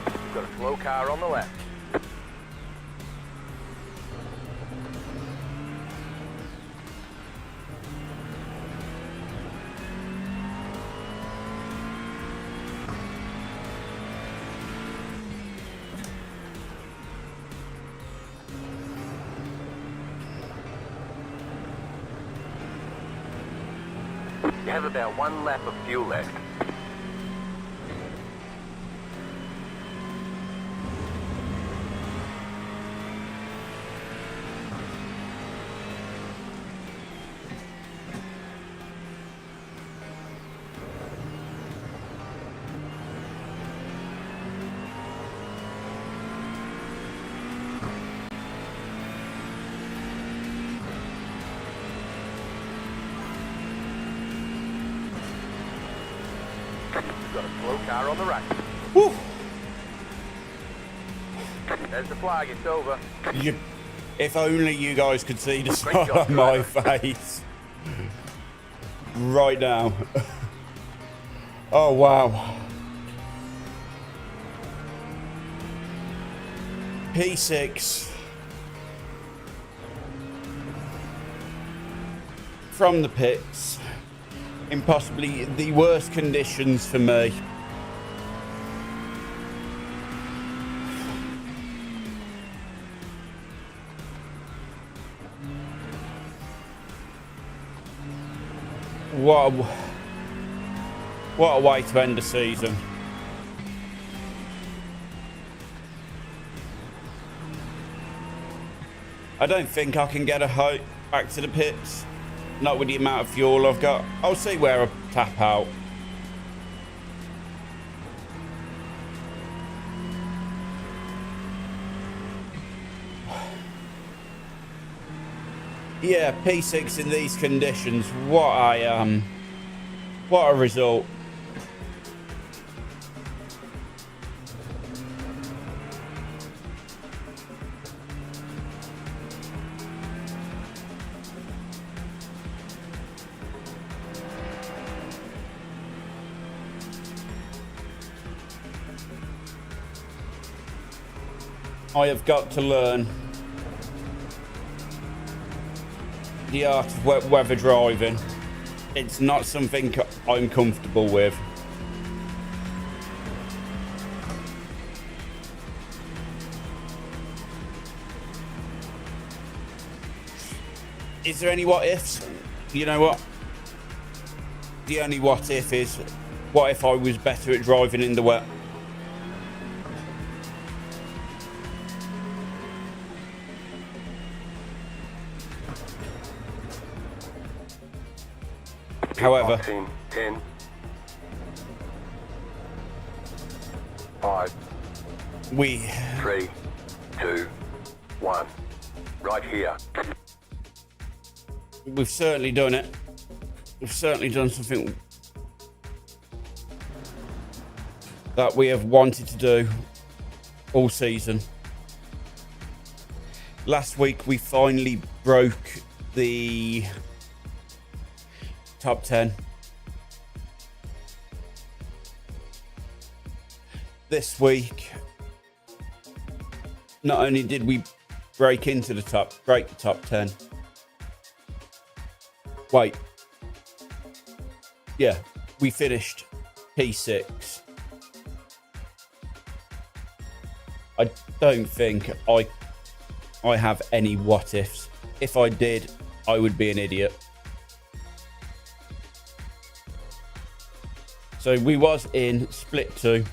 We've got a slow car on the left. have about 1 lap of fuel left. You've got a slow car on the right. Whew. There's the flag, it's over. If only you guys could see the Great smile job, on my driver. face right now. Oh, wow. P6 from the pits in possibly the worst conditions for me. What a way to end the season. I don't think I can get back to the pits. Not with the amount of fuel I've got. I'll see where I tap out. Yeah, P6 in these conditions. What a result. I have got to learn the art of weather driving. It's not something I'm comfortable with. Is there any what ifs? You know what? The only what if is, what if I was better at driving in the wet? However, 10, 5, we 3, 2, 1. Right here. we've certainly done it. We've certainly done something that we have wanted to do all season. Last week we finally broke the top 10. This week, not only did we break the top 10. Wait. Yeah, we finished P6. I don't think I have any what ifs. If I did, I would be an idiot. So we was in split 2,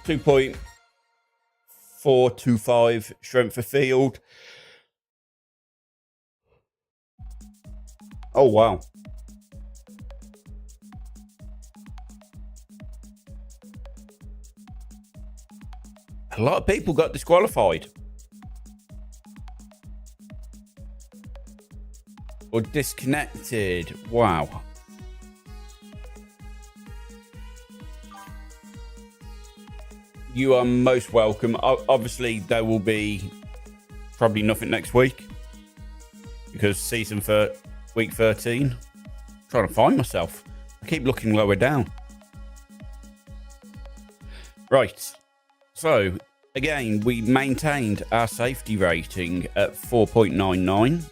2.425 strength of field. Oh wow. A lot of people got disqualified. Or disconnected. Wow. You are most welcome. Obviously, there will be probably nothing next week because season for week 13. I'm trying to find myself. I keep looking lower down. Right. So, again, we maintained our safety rating at 4.99.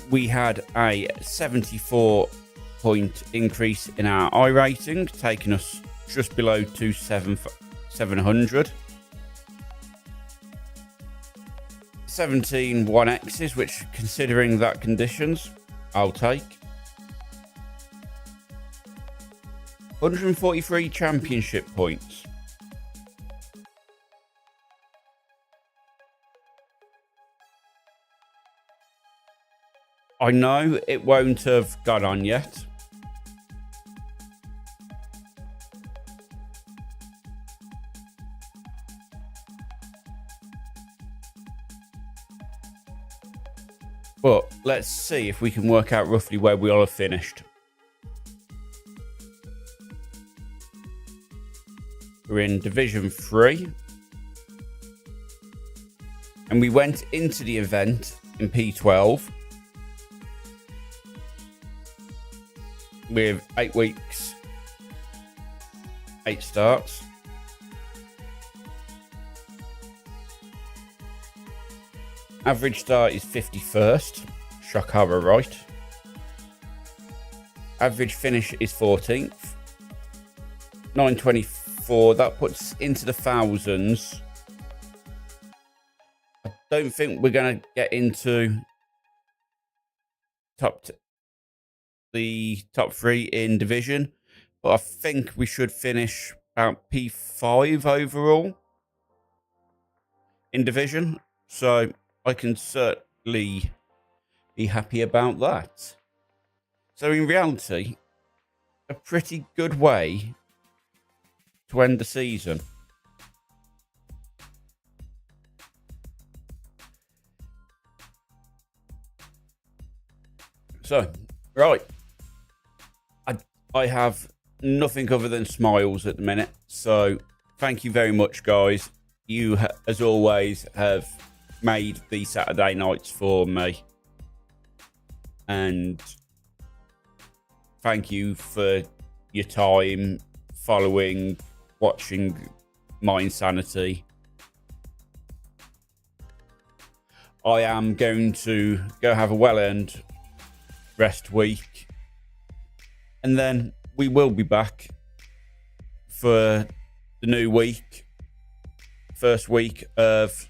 We had a 74-point increase in our I rating, taking us just below 700. 17 1Xs, which, considering that conditions, I'll take. 143 championship points. I know it won't have gone on yet. But let's see if we can work out roughly where we all have finished. We're in Division 3. And we went into the event in P12 with 8 weeks, 8 starts. Average start is 51st. Shakara, right? Average finish is 14th. 924. That puts into the thousands. I don't think we're going to get into the top 3 in division, but I think we should finish about P5 overall in division. So I can certainly be happy about that. So in reality, a pretty good way to end the season. So, right. I have nothing other than smiles at the minute. So thank you very much, guys. You, as always, have made the Saturday nights for me. And thank you for your time following, watching my insanity. I am going to go have a well-earned rest week. And then we will be back for the new week. First week of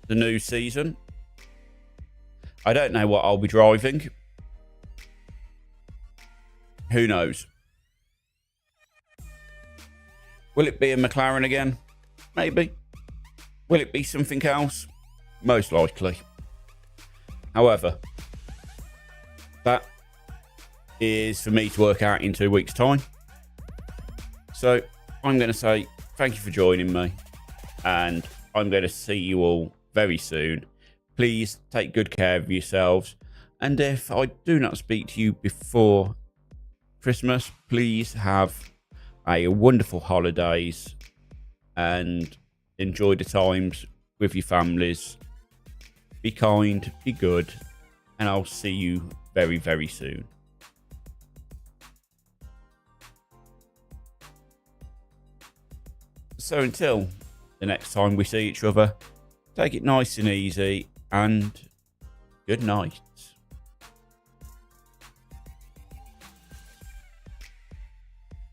the new season. I don't know what I'll be driving. Who knows? Will it be a McLaren again? Maybe. Will it be something else? Most likely. However, that is for me to work out in 2 weeks' time. So I'm going to say thank you for joining me, and I'm going to see you all very soon. Please take good care of yourselves, and if I do not speak to you before Christmas, please have a wonderful holidays and enjoy the times with your families. Be kind, be good, and I'll see you very, very soon. So until the next time we see each other, take it nice and easy, and good night.